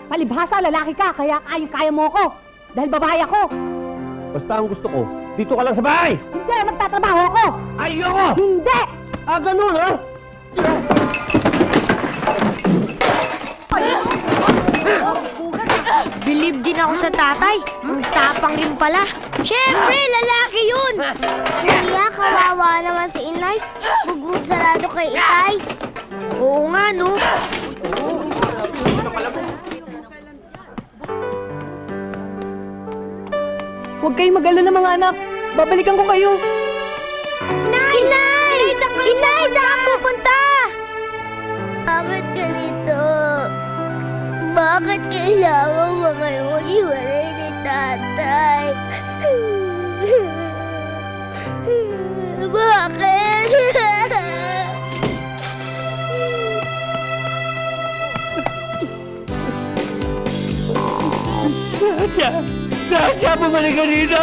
Palibhasa, lalaki ka, kaya kaya mo ako. Dahil babae ako. Basta ang gusto ko, dito ka lang sa bahay! Hindi, magtatrabaho ako. Ayoko! Hindi! Ganun, ha? Believe din ako sa tatay. Ang tapang rin pala. Siyempre, lalaki yun. Kaya kawawa naman si inay. Bugod sarado kay itay. Oo nga, no? Huwag kayong mag-alala mga anak. Babalikan ko kayo. Inay! Inay! Inay! Saan ka pupunta? Bakit ganito? Bakit kailangan mo kayong iwalay ni tatay? Bakit? Sasha, bumalik ka dito!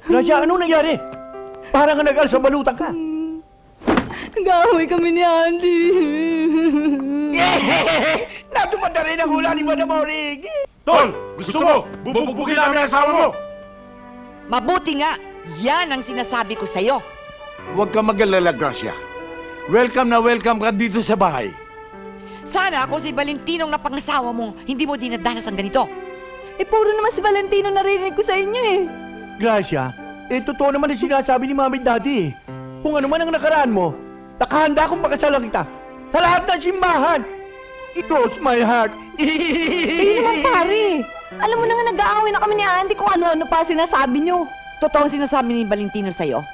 Sasha, anong nangyari? Parang ka nag-al sa balutan ka. Nag-aaway kami ni Andy. Natupad na rin ang hula ni Madam Aurig. Tol, gusto mo? Bubugbugin namin ang asawa mo! Mabuti nga, yan ang sinasabi ko sa'yo. Huwag ka mag-alala, Gracia. Welcome na welcome ka dito sa bahay. Sana kung si Valentinong napangasawa mo, hindi mo dinadanas ang ganito. Puro naman si Valentino narinig ko sa inyo eh. Gracia, totoo naman ang sinasabi ni Mami at Daddy eh. Kung ano man ang nakaraan mo, nakahanda akong pakasalan kita sa lahat ng simbahan. It cross my heart. Hindi naman pare. Alam mo na nga nag-aaway na kami ni Andy kung ano-ano pa sinasabi nyo. Totoo ang sinasabi ni Valentino sa'yo?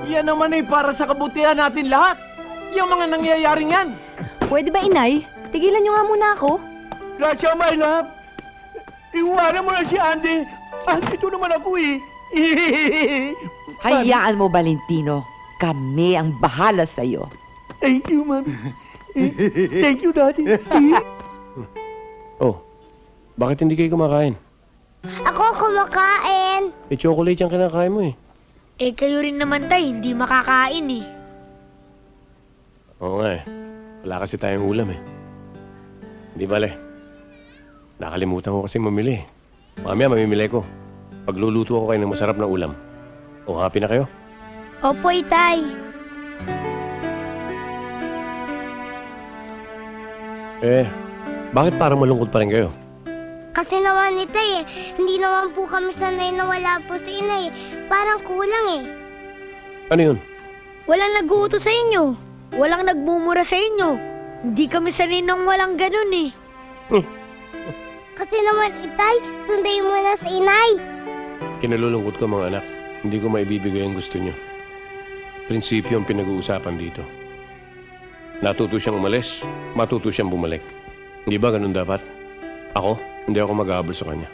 Yan naman ay para sa kabutihan natin lahat. Yung mga nangyayaring yan. Pwede ba, Inay? Tigilan nyo nga muna ako. Gracia, my love. Iwanan mo na si Andy. Ito naman ako eh. Hayaan mo, Valentino. Kami ang bahala sa'yo. Thank you, Mami. Thank you, Daddy. Oh, bakit hindi kayo kumakain? Ako kumakain. Chocolate yung kinakain mo eh. Kayo rin naman tay, hindi makakain eh. Oo nga eh. Wala kasi tayong ulam eh. Hindi bale. Nakalimutan ko kasi mamili. Mamaya mamimili ko. Pagluluto ako kayo ng masarap na ulam. O, happy na kayo? Opo, itay. Bakit parang malungkot pa rin kayo? Kasi naman itay hindi naman po kami sanay na wala po si inay. Parang kulang eh. Ano yun? Walang nag-uuto sa inyo. Walang nagmumura sa inyo. Hindi kami sanay nang walang ganun eh. Kasi naman itay, sunday mo na si inay. Kinalulungkot ko mga anak. Hindi ko maibibigay ang gusto niyo. Prinsipyo ang pinag-uusapan dito. Natuto siyang umalis, matuto siyang bumalik. Hindi ba ganun dapat? Ako, hindi ako mag-aabol sa kanya.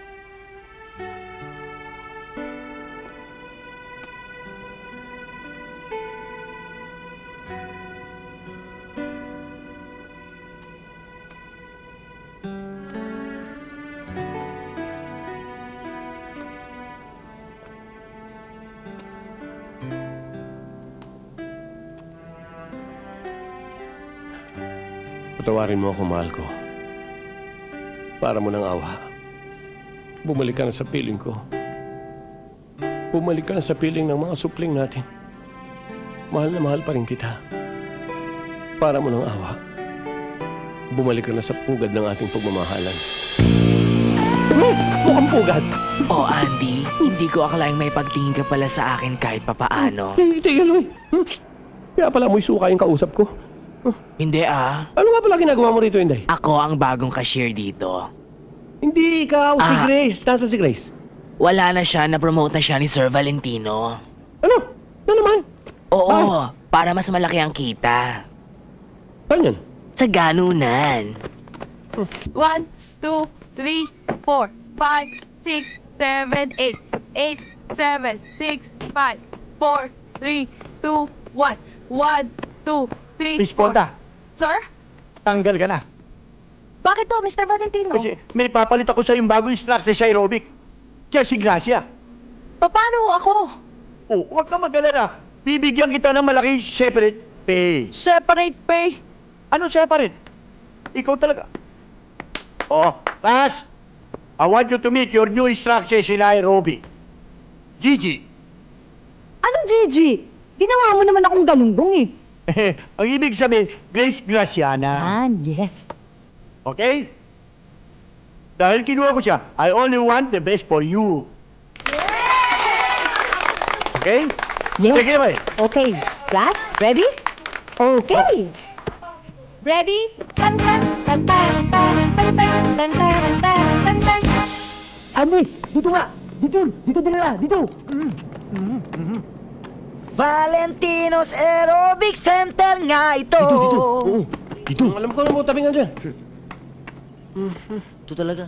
Patawarin mo ako, mahal ko. Para mo ng awa. Bumalik ka na sa piling ko. Bumalik ka na sa piling ng mga supling natin. Mahal na mahal pa rin kita. Para mo ng awa. Bumalik ka na sa pugad ng ating pagmamahalan. Mukhang pugad. Oh, Andy, hindi ko akalaing may pagtingin ka pala sa akin kahit papaano. Tigil mo. Kaya pala mo'y suka yung kausap ko. Hindi ah. Ano nga pala ginagawa mo rito, Inday? Ako ang bagong cashier dito. Hindi ikaw, si Grace. Nasaan si Grace? Wala na siya, na-promote na siya ni Sir Valentino. Ano? Ano naman? Oo, para mas malaki ang kita. Ano yan? Sa ganunan. 1, 2, 3, 4, 5, 6, 7, 8. 8, 7, 6, 5, 4, 3, 2, 1. 1, 2, 3, Miss Ponta, Sir? tanggal ka na. Bakit to, Mr. Valentino? Kasi may papalit ako sa yung bagong instructor sa aerobic. Kaya si Gracia. Paano ako? Oh, huwag ka mag-alala. Bibigyan kita ng malaki separate pay. Separate pay? Ano separate? Ikaw talaga. Oh, Ras, I want you to meet your new instructor in aerobic. Gigi. Ano, Gigi? Ginawa mo naman akong galunggong eh. Ang ibig sabihin, Grace Graciana. Yes. Okay? Dahil kinuha ko siya, I only want the best for you. Okay? Yes. Take it away. Okay. Class, ready? Okay. Ready? Tan tan tan tan tan tan tan tan tan tan. Ami, dito nga. Dito dala, dito. Valentino's Aerobic Center nga ito. Dito. Alam ko na mo, tabi nga dyan. Ito talaga.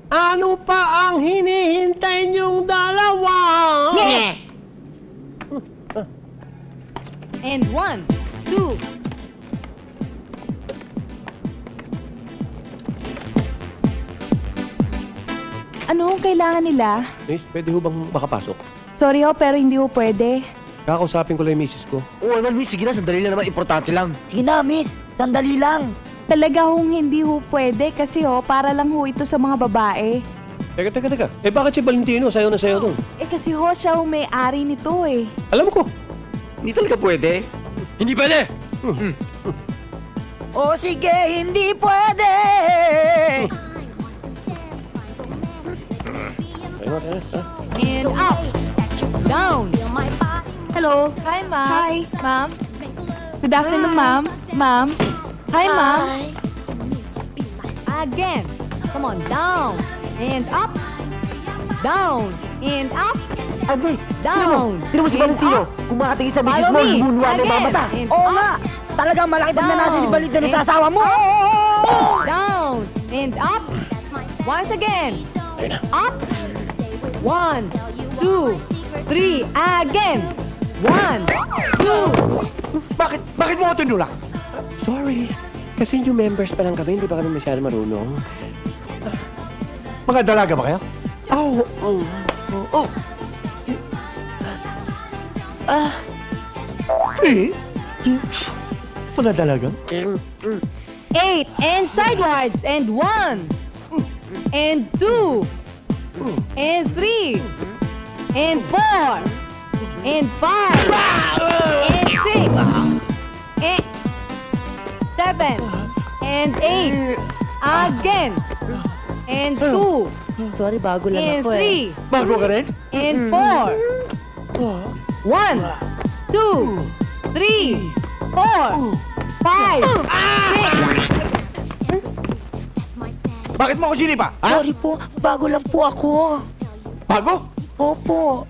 Ano pa ang hinihintay niyong dalawa? And 1, 2. Ano ang kailangan nila? Miss, pwede ho bang makapasok? Sorry ho, pero hindi ho pwede. Kakausapin ko lang yung misis ko. Oo naman, miss. Sige na, sandali lang naman. Importante lang. Sige na, miss. Sandali lang. Talaga hong hindi ho pwede kasi ho, para lang ho ito sa mga babae. Teka. Eh bakit si Valentino sayo na sayo doon? Eh kasi ho, siya ho may-ari nito eh. Alam ko. Hindi talaga pwede. Hindi pwede! O sige, hindi pwede. And up. Down. Hello. Hi, ma'am. Hi. Ma'am. Good afternoon, ma'am. Ma'am. Hi, ma'am. Again. Come on, down. And up. Down. And up. Agay, Down. Sino mo si Valentino? Kumating sa misis mo, lubunwa na yung mga mata. Oo nga. Talagang malaki pag nanasa ni Valentino sa asawa mo. Down. And up. Once again. Up. 1, 2, 3. Again. 1, 2. Bakit mo ako tinulak? Sorry. Kasi new members pa lang kami, hindi pa kami masyado marunong. Mga dalaga ba kayo? Mga dalaga? 8. And sidewards. And 1. And 2. And 3. And 4. And 5. And 6. And 7. And 8. Again. And 2. Sorry, bago lang And ako eh. 3. Bago ka rin? And 4. 1, 2, 3, 4, 5, 6. Bakit mo ako sinipa? Sorry po, bago lang po ako. Bago? Opo.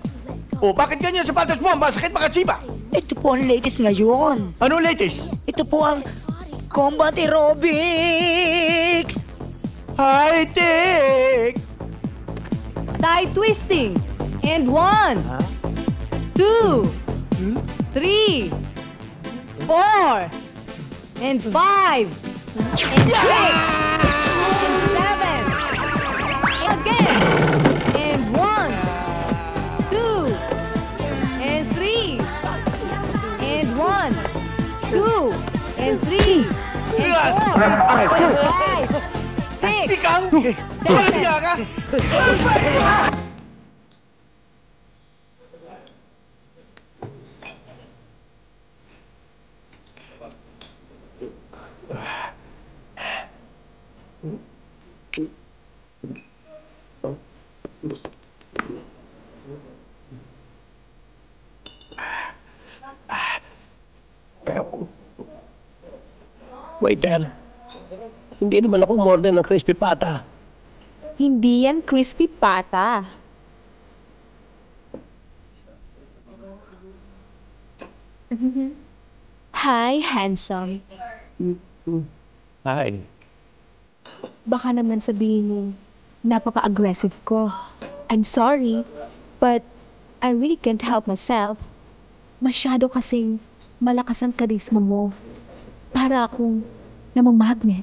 O bakit ganyan yung sapatos mo? Masakit makatsipa. Ito po ang latest ngayon. Ano latest? Ito po ang Combat Aerobics. High-tech! Side twisting. And 1, 2, 3, 4, and 5, and 6, and 7, again, and 1, 2, and 3, and 1, 2, and 3. yan! Six! Ikaw! Wala ka! Waiter, hindi naman ako umorder ng crispy pata. Hindi yan crispy pata. Hi, handsome. Hi. Baka naman sabihin mo, napaka-aggressive ko. I'm sorry, but I really can't help myself. Masyado kasing malakas ang karisma mo. Para akong namamagnet.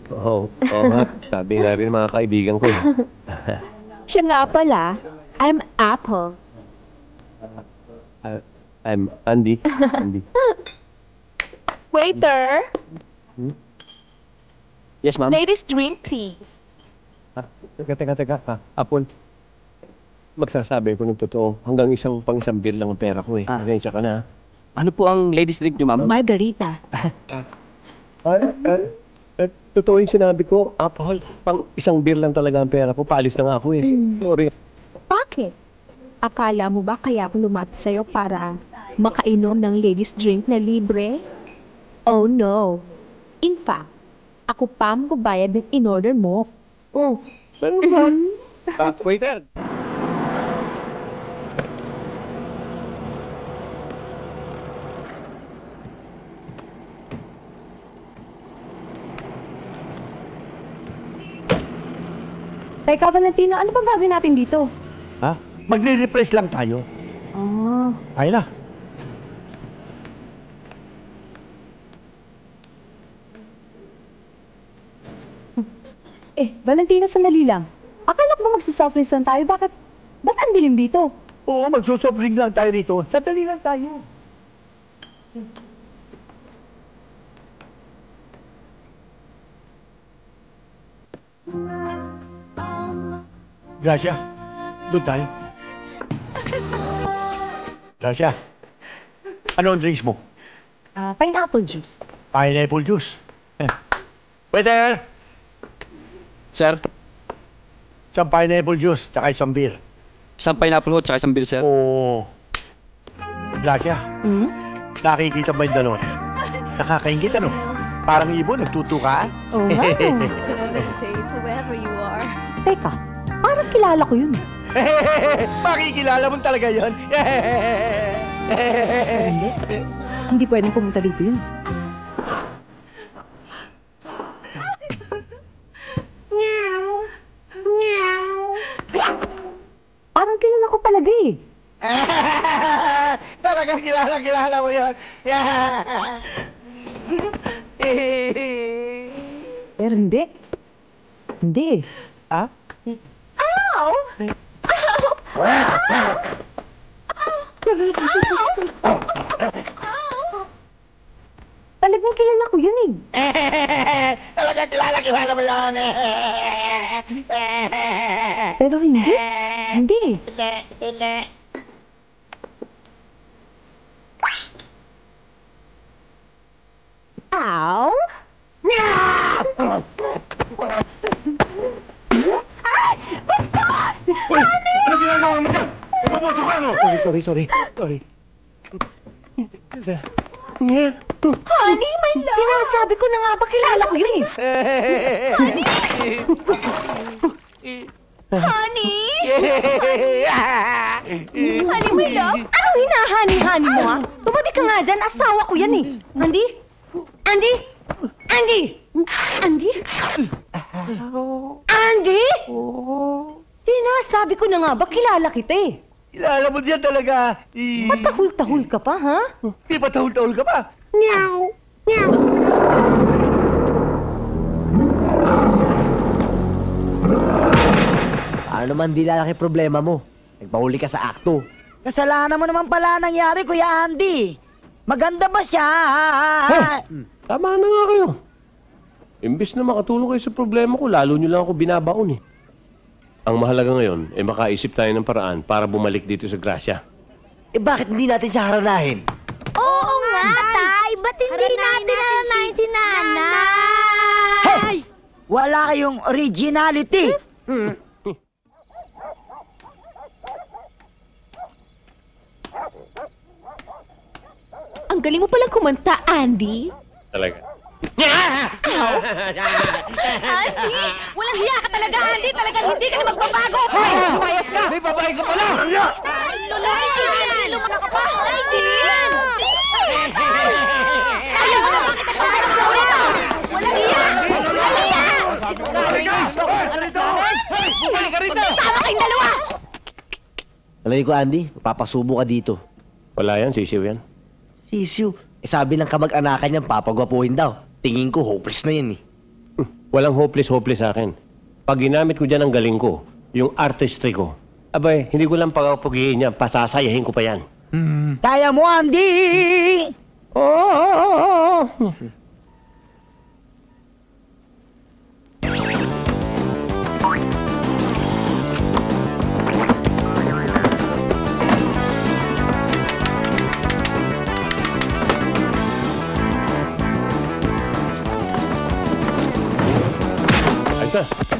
Oo nga. Sabi nga rin mga kaibigan ko. Siya nga pala, I'm Apple. I'm Andy. Waiter! Yes, ma'am? Ladies drink, please. Teka. Apple. Magsasabi ko ng totoo. Hanggang pang isang beer lang ang pera ko eh. Pasensya ka na. Ano po ang ladies drink niyo, ma'am? Margarita. Totoo yung sinabi ko. Apple. Pang isang beer lang talaga ang pera ko. Paalis na nga ako eh. Sorry. Bakit? Akala mo ba kaya ako lumapit sa'yo para makainom ng ladies drink na libre? Oh no. In fact, ako pa magbabayad ng in-order mo. Oh, ganun ba? Waiter. Teka, Valentino, ano ba gagawin natin dito? Ha? Magre-refresh lang tayo. Ah. Ayun na. Valentino, sandali lang. Akala ko ba magsusofrins lang tayo? Ba't ang dilim dito? Oo, magsusofring lang tayo rito. Sandali lang tayo. Gracia, doon tayo. Gracia, ano ang drinks mo? Pineapple juice. Pineapple juice. Waiter! Sir? Isang pineapple juice, tsaka isang beer. Isang pineapple ho, tsaka isang beer, sir. Oo. Gracia, nakikita ba yung dalawa? Nakakaingit ano? Parang ibon, nagtutuka. Oo nga. To know these days, wherever you are. Teka, parang kilala ko yun. Makikilala mo talaga yun. Hindi. Hindi pwedeng pumunta dito yun. Parang kilala ko talaga eh. Talagang kilala mo yun. Pero hindi. Hindi. Ha? Ow! Talagang kilala ko yun eh. Talagang kilala mo yun. Pero hindi. Hindi. Hindi. Ow! Uy! Ano ginagawa mo dyan? Ipapasok ka, ano? Sorry. Honey, my love! Sinasabi ko na nga ba kilala ko yun eh. Honey! Honey, my love! Anong hinahani-hani mo ha? Tumabi ka nga dyan, asawa ko yan eh. Andy? Andy? Andy? Andy? Andy? Sinasabi ko na nga ba kilala kita eh. Kilala mo diyan talaga. Patahul-tahul ka pa, ha? Di patahul-tahul ka pa. Meow! Meow! Ano naman di lalaki problema mo? Nagpahuli ka sa akto. Kasalanan mo naman pala nangyari, Kuya Andy. Maganda ba siya? Tama na nga kayo. Imbis na makatulong kayo sa problema ko, lalo nyo lang ako binabaon eh. Ang mahalaga ngayon, makaisip tayo ng paraan para bumalik dito sa Gracia. Bakit hindi natin siya haranahin? Oo nga, Tay. Ba't hindi natin alanayin si Nanay? Hey! Wala kayong originality! Ang galing mo palang kumanta, Andy. Talaga. Andy! Walang hiya ka talaga, Andy! Talagang hindi ka na magbabago! Hey! Lumayas ka! May babae ka pala! Ay, Lulay! Lumana ka pa! Andy! Ayaw mo na bakit nagbabago ka ulit! Walang hiya! Walang hiya! Bumalik ka rito! Sama kayong dalawa! Alay ko, Andy, papasubo ka dito. Wala yan, sisiw yan. Sisiw. Sabi ng kamag-anakan niyang papagwapuhin daw. Tingin ko, hopeless na yan eh. Walang hopeless sa akin. Pag ginamit ko dyan ang galing ko, yung artistry ko, abay, hindi ko lang pagpapugihin niya, pasasayahin ko pa yan. Kaya mo, Andy! Oh!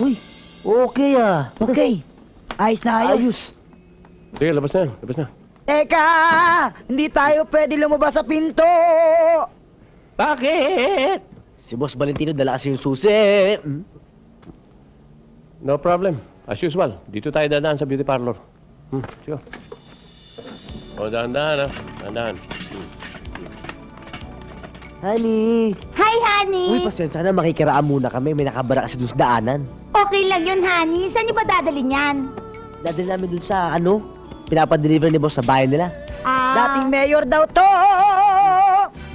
Uy, okay ah. Okay. Ayos na ayos. Ayos. Sige, labas na yan. Labas na. Teka! Hindi tayo pwede lumabas sa pinto! Bakit? Si Boss Valentino dala kasi yung susi. No problem. As usual, dito tayo dadaan sa beauty parlor. Sige. O, dahan-dahan, ha? Dahan-dahan. Honey. Hi, honey! Uy, pasensya na, makikiraan muna kami. May nakabara kasi dun sa daanan. Okay lang yun, honey. Saan niyo ba dadalhin yan? Dadali namin dun sa, pinapadeliver ni Boss sa bahay nila. Dating mayor daw to!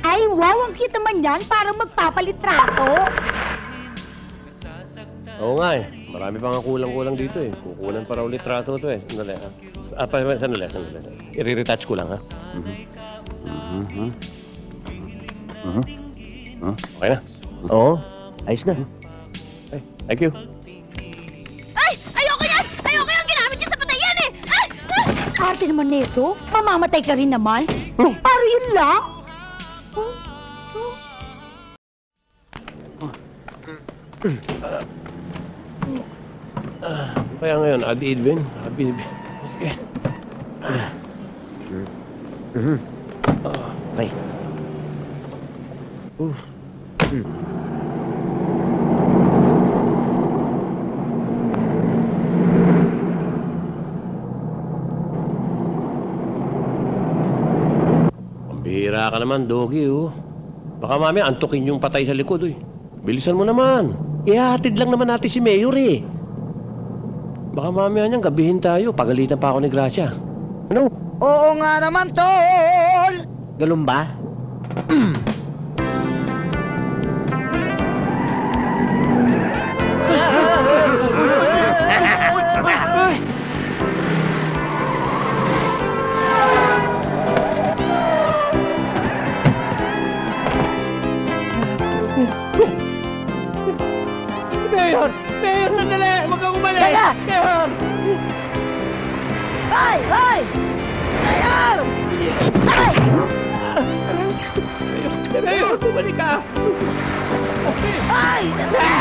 Ay, wow! Ang cute naman yan. Parang magpapalitrato. Oo nga eh. Marami pa nga kulang-kulang dito eh. Kukunan para ulit trato to eh. Sandali, ha? Sandali. I-retouch ko lang, ha? Okay na? Oo. Ayos na. Okay, thank you. Ay! Ayoko yan! Ayoko yan! Ginamit niya sa patayan eh! Ay! Arte naman nito. Mamamatay ka rin naman. Paro yun lang. Kaya ngayon, Edwin. Sige. Okay. Pambihira ka naman, Doggy, oh. Baka mamaya antukin yung patay sa likod, eh. Bilisan mo naman. Ihahatid lang naman natin si Mayor, eh. Baka mamaya niyang gabihin tayo. Pagalitan pa ako ni Gracia. Ano? Oo nga naman, tol! Ganun ba? Mayor! Mayor, sandali! Huwag kang umalik! Teka! Mayor! Hoy! Hoy! Mayor! Aray! Mayor, bumalik ka! Hoy! Sandali!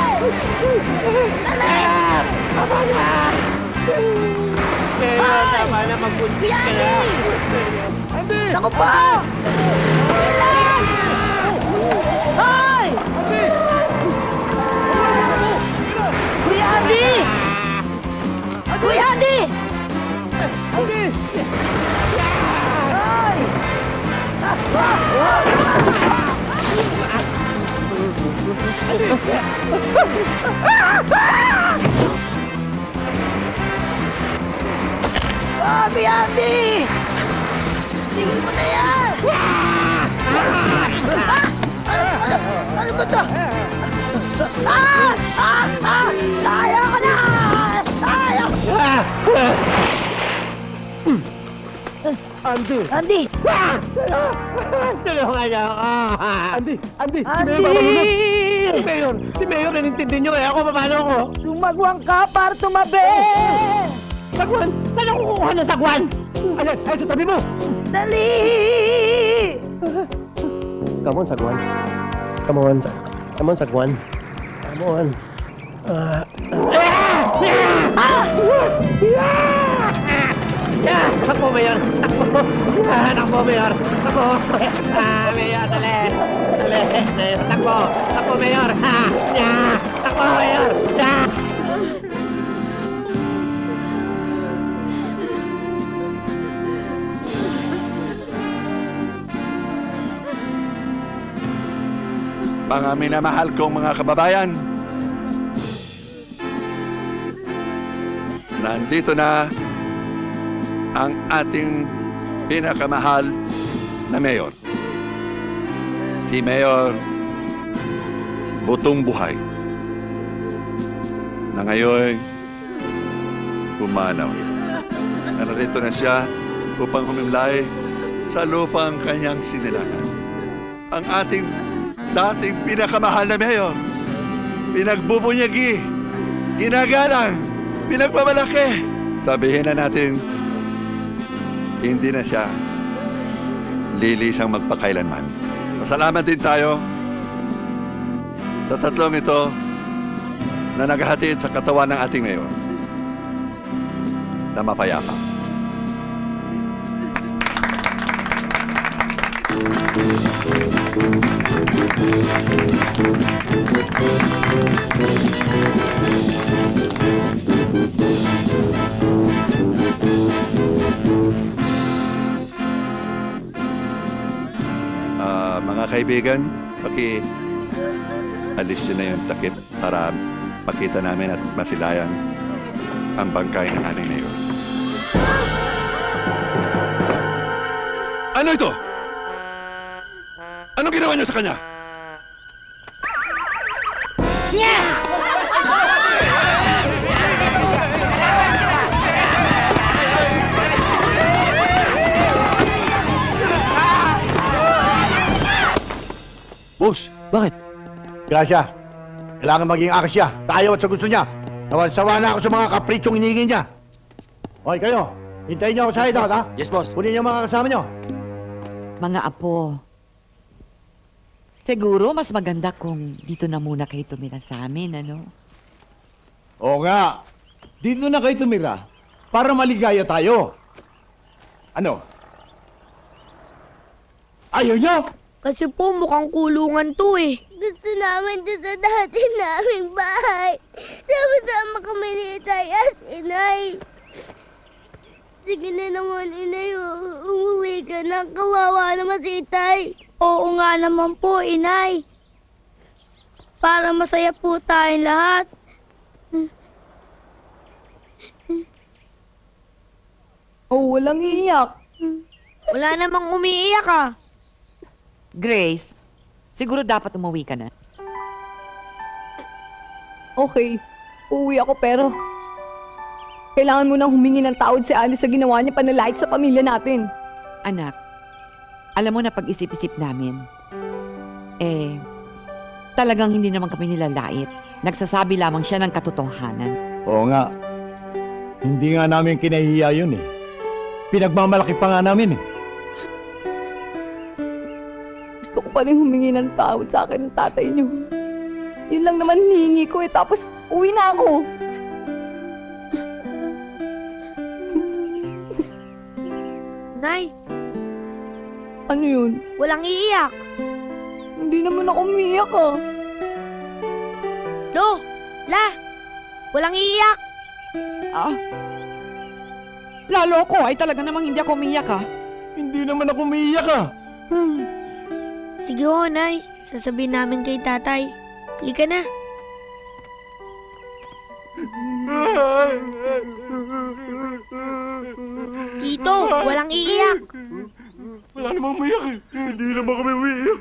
Mayor! Tama na! Mayor, tama na. Magbuntis ka na. Andy! Naku po! Ilan! Hoy! Kuya Andy! Kuya Andy! Andy! Hoy! Kuya Andy! Tingin mo na yan! Ano ba ito? Tayo ko na! Tayo! Andy! Andy! Tulungan niyo ako! Andy! Si Mayor mamalunod! Si Mayor, nanintindi niyo ako, paano ako? Sumagwang ka para tumabi! Sagwan! Saan ako kukuha ng sagwan? Ayan, sa tabi mo! Dali! Come on, sagwan. Come on, sagwan. Come on. Takbo, Mayor! Takbo, Mayor! Takbo! Mayor, dali! Takbo! Takbo, Mayor! Takbo, Mayor! Mga minamahal kong mga kababayan, nandito na ang ating pinakamahal na mayor. Si Mayor Butong Buhay, na ngayon pumanaw. Narito na siya upang humimlay sa lupang kanyang sinilangan. Ang ating dating pinakamahal na mayor, pinagbubunyagi, ginagalang, pinagmamalaki. Sabihin na natin, hindi na siya lilisang magpakailanman. Pasalamat din tayo sa tatlong ito na naghahatid sa katawan ng ating mayor na mapayapa. Mga kaibigan, alis nyo na yung takip para makita namin at masilayan ang bangkay ng aming mayor. Ano ito? Anong ginawa niyo sa kanya? Boss, bakit? Gracia, kailangan maging akas siya. Tayo at sa gusto niya. Sawan-sawa na ako sa mga kapritsyong hinihingin niya. Hoy, kayo, hintayin niyo ako sa hideout, ha? Yes, boss. Kunin niyo mga kasama niyo. Mga apo, siguro mas maganda kung dito na muna kayo tumira sa amin, ano? Oo nga. Dito na kayo tumira para maligaya tayo. Ano? Ayaw niyo? Kasi po mukhang kulungan to eh. Gusto namin doon sa dati naming bahay. Sama-sama kami ni Itay at Inay. Sige na naman, Inay. Umuwi ka na. Kawawa naman si Itay. Oo nga naman po, Inay. Para masaya po tayong lahat. Oh, walang iiyak. Wala namang umiiyak ah. Grace, siguro dapat umuwi ka na. Okay, uuwi ako pero kailangan mo nang humingi ng tawad si Andy sa ginawa niya panalait sa pamilya natin. Anak, alam mo na pag-isip-isip namin, talagang hindi naman kami nilalait. Nagsasabi lamang siya ng katotohanan. Oo nga. Hindi nga namin kinahiya yun eh. Pinagmamalaki pa nga namin eh. Gusto ko pa rin humingi ng tawad sa akin ng tatay niyo. Yun lang naman hihingi ko eh, tapos uwi na ako. Nay, ano yun? walang iiyak. Hindi naman ako umiiyak ah. Lo, La, walang iiyak. Lalo ko ay talaga namang hindi ako umiyak ah. Hindi naman ako umiiyak ah. Sige ho, Nay. Sasabihin namin kay tatay. Halika na. Tito, walang iiyak. Wala namang umiyak eh. Hindi naman kami umiyak.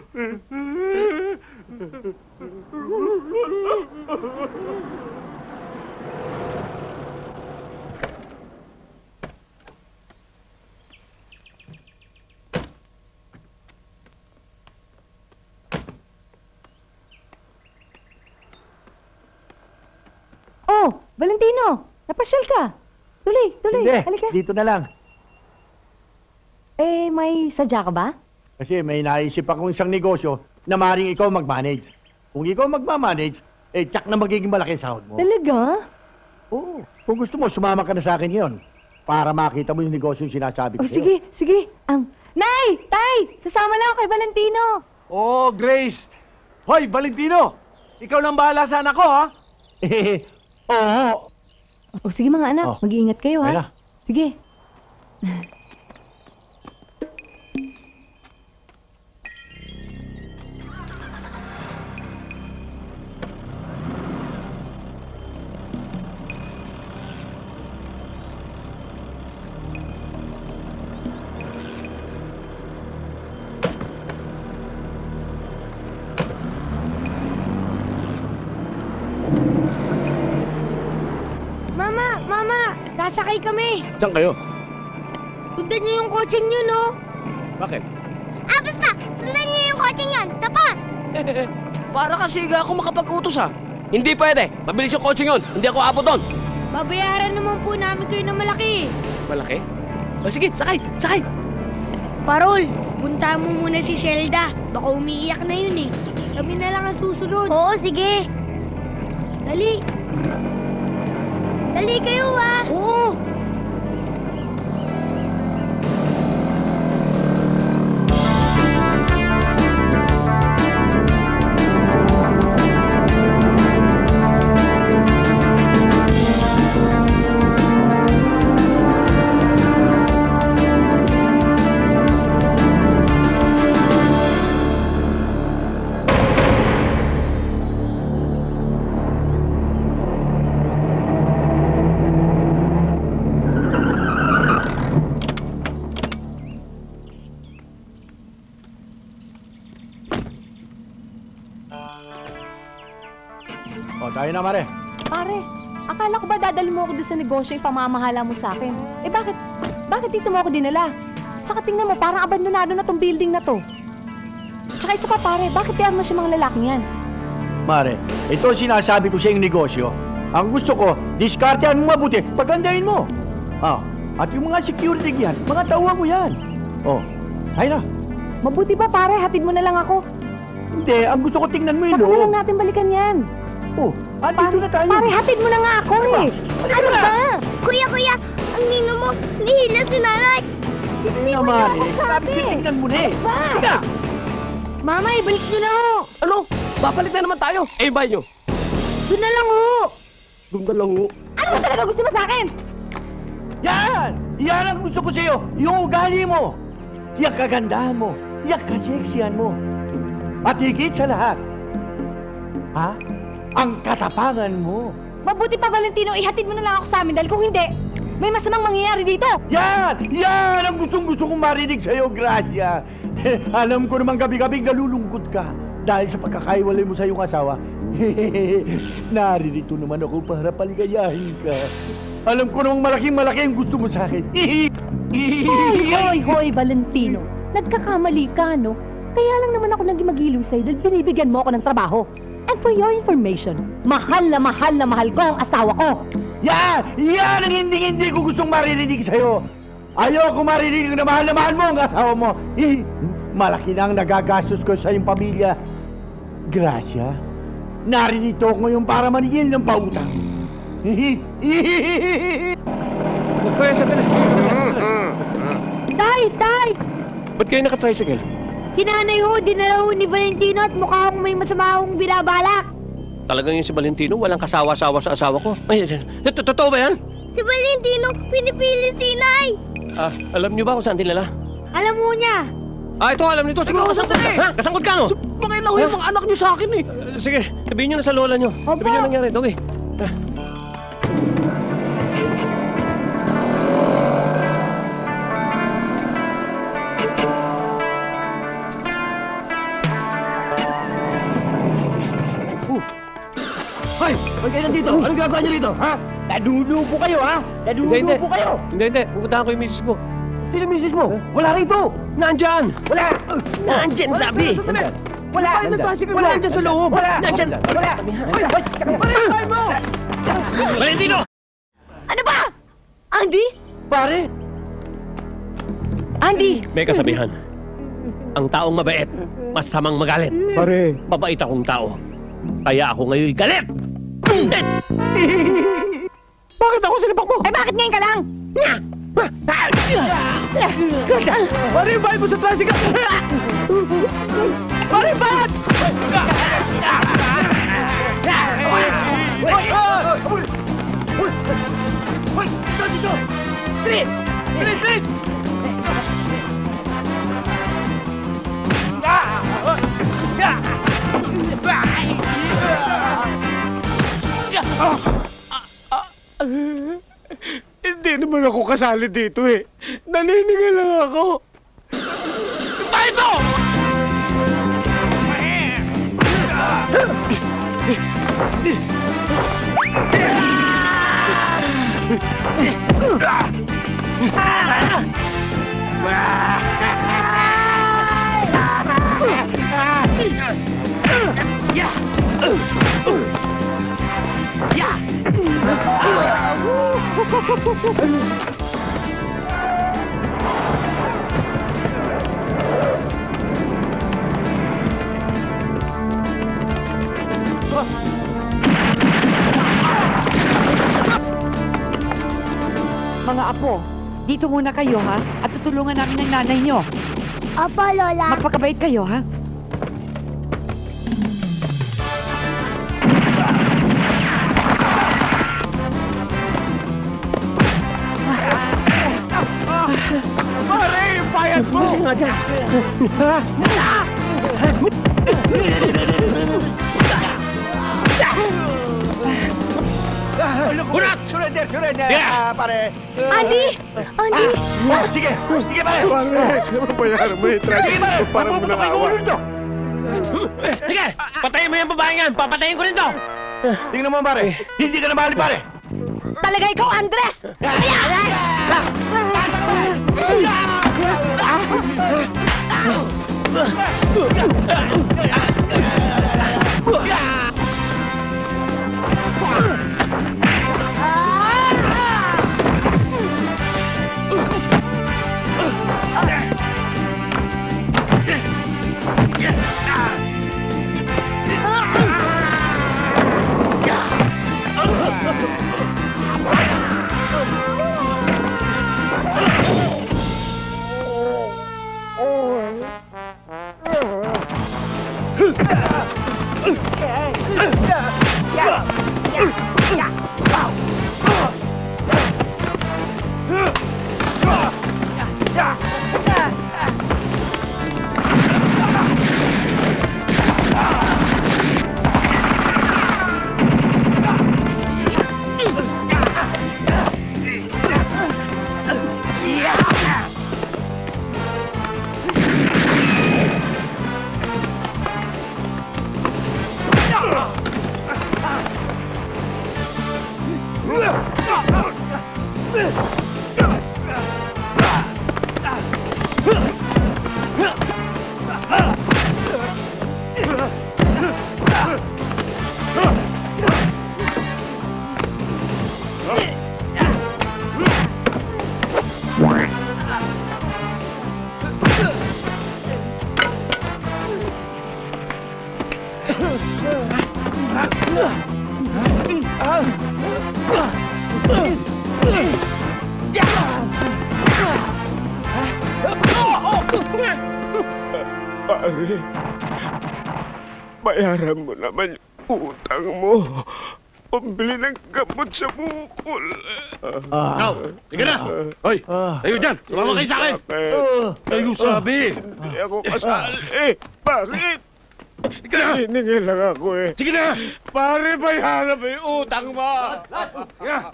Valentino, napasyal ka. Tuloy, Hindi, halika. dito na lang. Eh, may sadya ka ba? Kasi may naisip akong isang negosyo na maaaring ikaw mag-manage. Kung ikaw mag-manage, eh, tsak na magiging malaki sahod mo. Talaga? Oo. Kung gusto mo, sumama ka na sa akin ngayon para makita mo yung negosyo yung sinasabi ko Oh, sa'yo. sige. Nay! Tay! Sasama lang ako kay Valentino. Oh, Grace! Hoy, Valentino! Ikaw lang bahala sa anak ko, ha? Oo. O sige mga anak, mag-iingat kayo ha. Kaya. Sige. Mama! Sasakay kami! Saan kayo? Sundan niyo yung coaching niyo, no? Bakit? Basta! Sundan niyo yung coaching yan! Tapa! Para kasi ako makapag-utos Hindi pwede. Mabilis yung coaching yun. Hindi ako abot doon. Babayaran naman po namin kayo ng malaki. Malaki? O sige, sakay! Parol, punta mo muna si Zelda. Baka umiiyak na yun eh. Kami na lang ang susunod. Oo, sige. Dali. Dali kayo Oo. O, tayo na, Mare. Pare, akala ko ba dadali mo ako doon sa negosyo yung pamamahala mo sa akin? Eh bakit dito mo ako dinala? Tsaka tingnan mo, parang abandonado na tong building na to. Tsaka isa pa pare, bakit tiyan mo siya mga lalaking yan? Mare, ito ang sinasabi ko sa iyong negosyo. Ang gusto ko, diskartehan mo mabuti, pagandahin mo. At yung mga security yan, mga tauhan mo yan. Tayo na. Mabuti ba pare, hatid mo na lang ako? Hindi, ang gusto ko tingnan mo yung Saka na loob. lang natin balikan yan. Dito na tayo. Pare, hatid mo na nga ako eh. Ano ba? Kuya, ang nino mo, nihila si nanay. Hindi na, Mare. Sabi ko, tingnan mo na eh. Teka! Mama, ibalik nyo na ho. Ano? Babalik na naman tayo. Eh, bye nyo. Doon na lang ho. Doon na lang ho. Ano ba talaga gusto mo sa akin? Yan! Yan ang gusto ko sa'yo. Yung ugali mo. Yung kagandahan mo. Yung kaseksihan mo. At higit sa lahat, ang katapangan mo. Mabuti pa Valentino, ihatid mo na lang ako sa amin dahil kung hindi, may masamang mangyayari dito. Yan! Yan ang gustong-gusto kong marinig sa'yo, Gracia. Alam ko naman gabi-gabing nalulungkot ka dahil sa pagkakaiwalay mo sa iyong asawa. Naririto naman ako para paligayahin ka. Alam ko namang malaking-malaki ang gusto mo sa akin. Hoy, Valentino. Nagkakamali ka, no? Kaya lang naman ako naging magiliw sa'yo dahil binibigyan mo ako ng trabaho. And for your information, mahal na mahal ko ang asawa ko. Yan! Yan ang hindi ko gustong maririnig sa'yo. Ayoko maririnig na mahal mo ang asawa mo. Malaki na ang nagagastos ko sa iyong pamilya. Gracia, naririto ko ngayon para manigil ng pautang. Tay! Ba't kayo naka-tricycle? Si nanay ho, dinala ho ni Valentino at mukha akong may masama akong binabalak. Talagang yung si Valentino, walang kasawa-sawa sa asawa ko. Ay, totoo ba yan? Si Valentino, pinipilit si Nay. Alam niyo ba kung saan dinala? Alam mo niya. Ito alam nito. Siguro kasangkot ka. Ha? Kasangkot ka, no? Pangilaw yung mga anak niyo sa akin eh. Sige, sabihin niyo na sa lola niyo. Sabihin niyo nangyari. Okay. Hoy! Huwag kayo nandito! Anong ginagawa niyo rito? Ha? Nadulupo kayo, ha? Nadulupo kayo! Hindi. Pupuntahan ko yung misis ko. Sino misis mo? Wala rito! Nandyan! Wala! Nandyan, sabi! Wala! Wala! Nandyan sa loob! Wala! Nandyan! Wala! Wala! Wala! Valentino! Ano ba? Andy? Pare! Andy! May kasabihan. Ang taong mabait, masamang magalit. Pare! Mabait akong tao. Kaya ako ngayon galit! Bakit ako sinipak mo? Eh bakit ngayon ka lang? Pare, bayad mo sa tricycle! Pare, bayad! Tris! Tris! Tris! Hindi naman ako kasali dito eh. Naniningal lang ako. Bayad mo! Mga apo, dito muna kayo ha, at tutulungan namin ng nanay nyo. Opo, Lola. Magpakabait kayo ha. Pare, bayad mo! Kasi nga dyan. Bunat! Surrender! Yeah. Pare! Andy! Andy! Sige! Sige, pare! Bayaran mo yung tricycle ko para mo nang awa. Sige! Patayin mo yung babaeng yan! Papatayin ko rin to! Tingnan mo, pare! Hindi ka na mahali, pare! Talaga ikaw, Andres! Pare, bayaran mo naman yung utang mo. Pambili ng gamot sa bukol. Ikaw, sige na! Hoy, tayo dyan! Sumama kayo sa akin! Tayo sabi! Hindi ako kasali. Bakit? Naniningal lang ako eh. Sige na! Pare, bayaran mo yung utang mo. Sige na!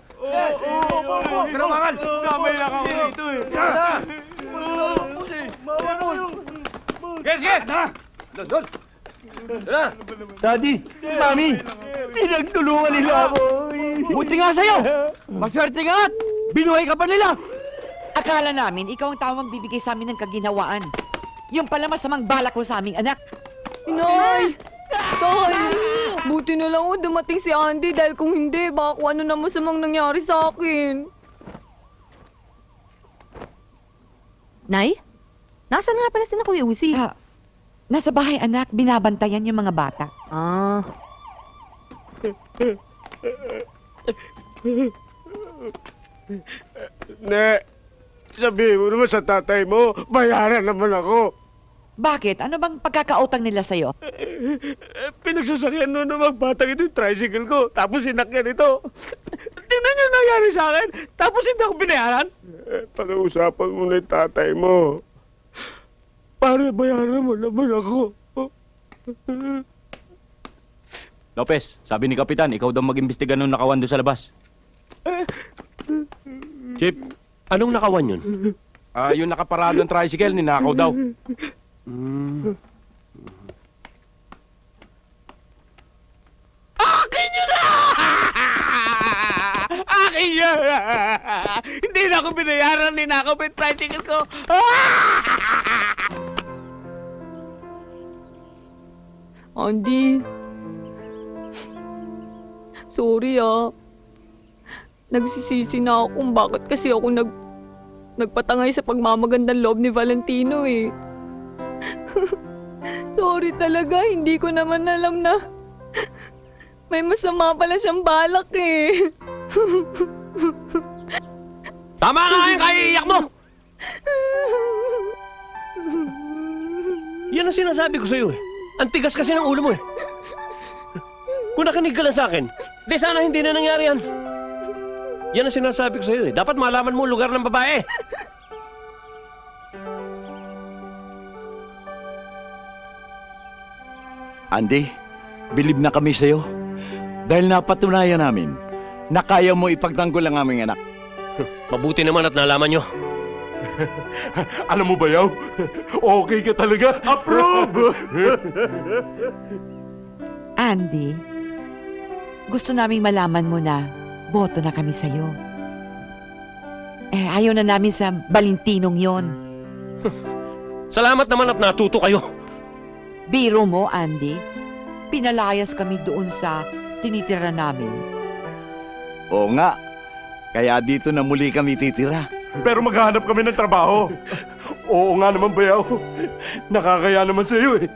Kinamangan! Kamay lang ako dito eh! Sige! Doon! Daddy, Mami, pinagtulungan nila ako. Buti nga sa'yo! Maswerte ka nga't binuhay ka pa nila! Akala namin ikaw ang tawang bibigay sa amin ng kaginhawaan. Yung pala masamang balak ko sa aming anak. Inoy! Toy! Buti na lang dumating si Andy dahil kung hindi, baka kung ano na masamang nangyari sa akin. Nay? Nasaan nga pala si na Kuya Uzi? Nasa bahay, anak. Binabantayan yung mga bata. Ah. Ne, sabihin mo naman sa tatay mo, bayaran naman ako. Bakit? Ano bang pagkakautang nila sa'yo? Pinagsasakyan nun ng mga batang ito yung tricycle ko, tapos sinakyan ito. Tingnan niyo nangyari sa akin, tapos hindi ako binayaran. Pag-uusapan mo na yung tatay mo. Para bayaran mo naman ako. Lopez, sabi ni Kapitan, ikaw daw mag-imbestiga nung nakawan doon sa labas. Chip, anong nakawan yun? Yung nakaparadong tricycle, ninakaw daw. Akin yun na! Akin yun! Hindi na ako binayaran, ninakaw pa yung tricycle ko. Andy. Sorry Nagsisisi na ako kung bakit kasi ako nagpatangay sa pagmamagandang loob ni Valentino eh. Sorry talaga, hindi ko naman alam na may masama pala siyang balak eh. Tama na kayo, kaiiyak mo! Yan ang sinasabi ko sa'yo eh. Ang tigas kasi ng ulo mo eh. Kung nakinig ka lang sa akin, di sana hindi na nangyari yan. Yan ang sinasabi ko sa'yo eh. Dapat malaman mo lugar ng babae. Andy, bilib na kami sa'yo. Dahil napatunayan namin na kaya mo ipagtanggol ang aming anak. Mabuti naman at nalaman nyo. Alam mo ba, Yaw? Okay ka talaga. Approve! Andy, gusto naming malaman mo na boto na kami sa'yo. Ayaw na namin sa Valentinong yon. Salamat naman at natuto kayo. Biro mo, Andy. Pinalayas kami doon sa tinitira namin. Oo nga. Kaya dito na muli kami titira. Pero maghahanap kami ng trabaho. Oo nga naman, Bayaw. Nakakaya naman sa iyo eh.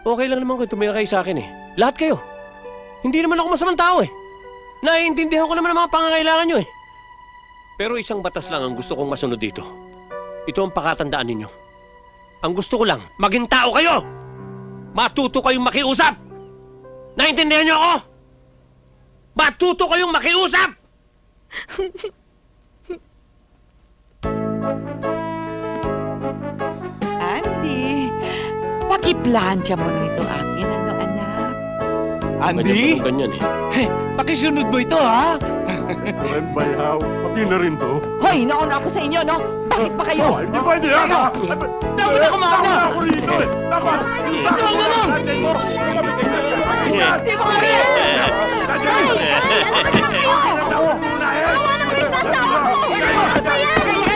Okay lang naman kayo tumira kayo sa akin eh. Lahat kayo. Hindi naman ako masamang tao eh. Naiintindihan ko naman ang mga pangangailangan nyo eh. Pero isang batas lang ang gusto kong masunod dito. Ito ang pakatandaan ninyo. Ang gusto ko lang, maging tao kayo! Matuto kayong makiusap! Naintindihan niyo ako? Matuto kayong makiusap! Andy, pakiplansya mo na ito akin, ano anak? Andy? Ganyan eh. Hey, pakisunod mo ito ha? Ren, Bayaw. Pati na rin to. Hoy, nauna ako sa inyo, no? Bakit ba kayo? Hindi pwede yan! Dapat ako mauna! Tama ako rito eh! Dapat! Ito ang manong! Di mo kami! Ay! Ano naman kayo? Tawa naman yung sasawa ko! Ano ba yan?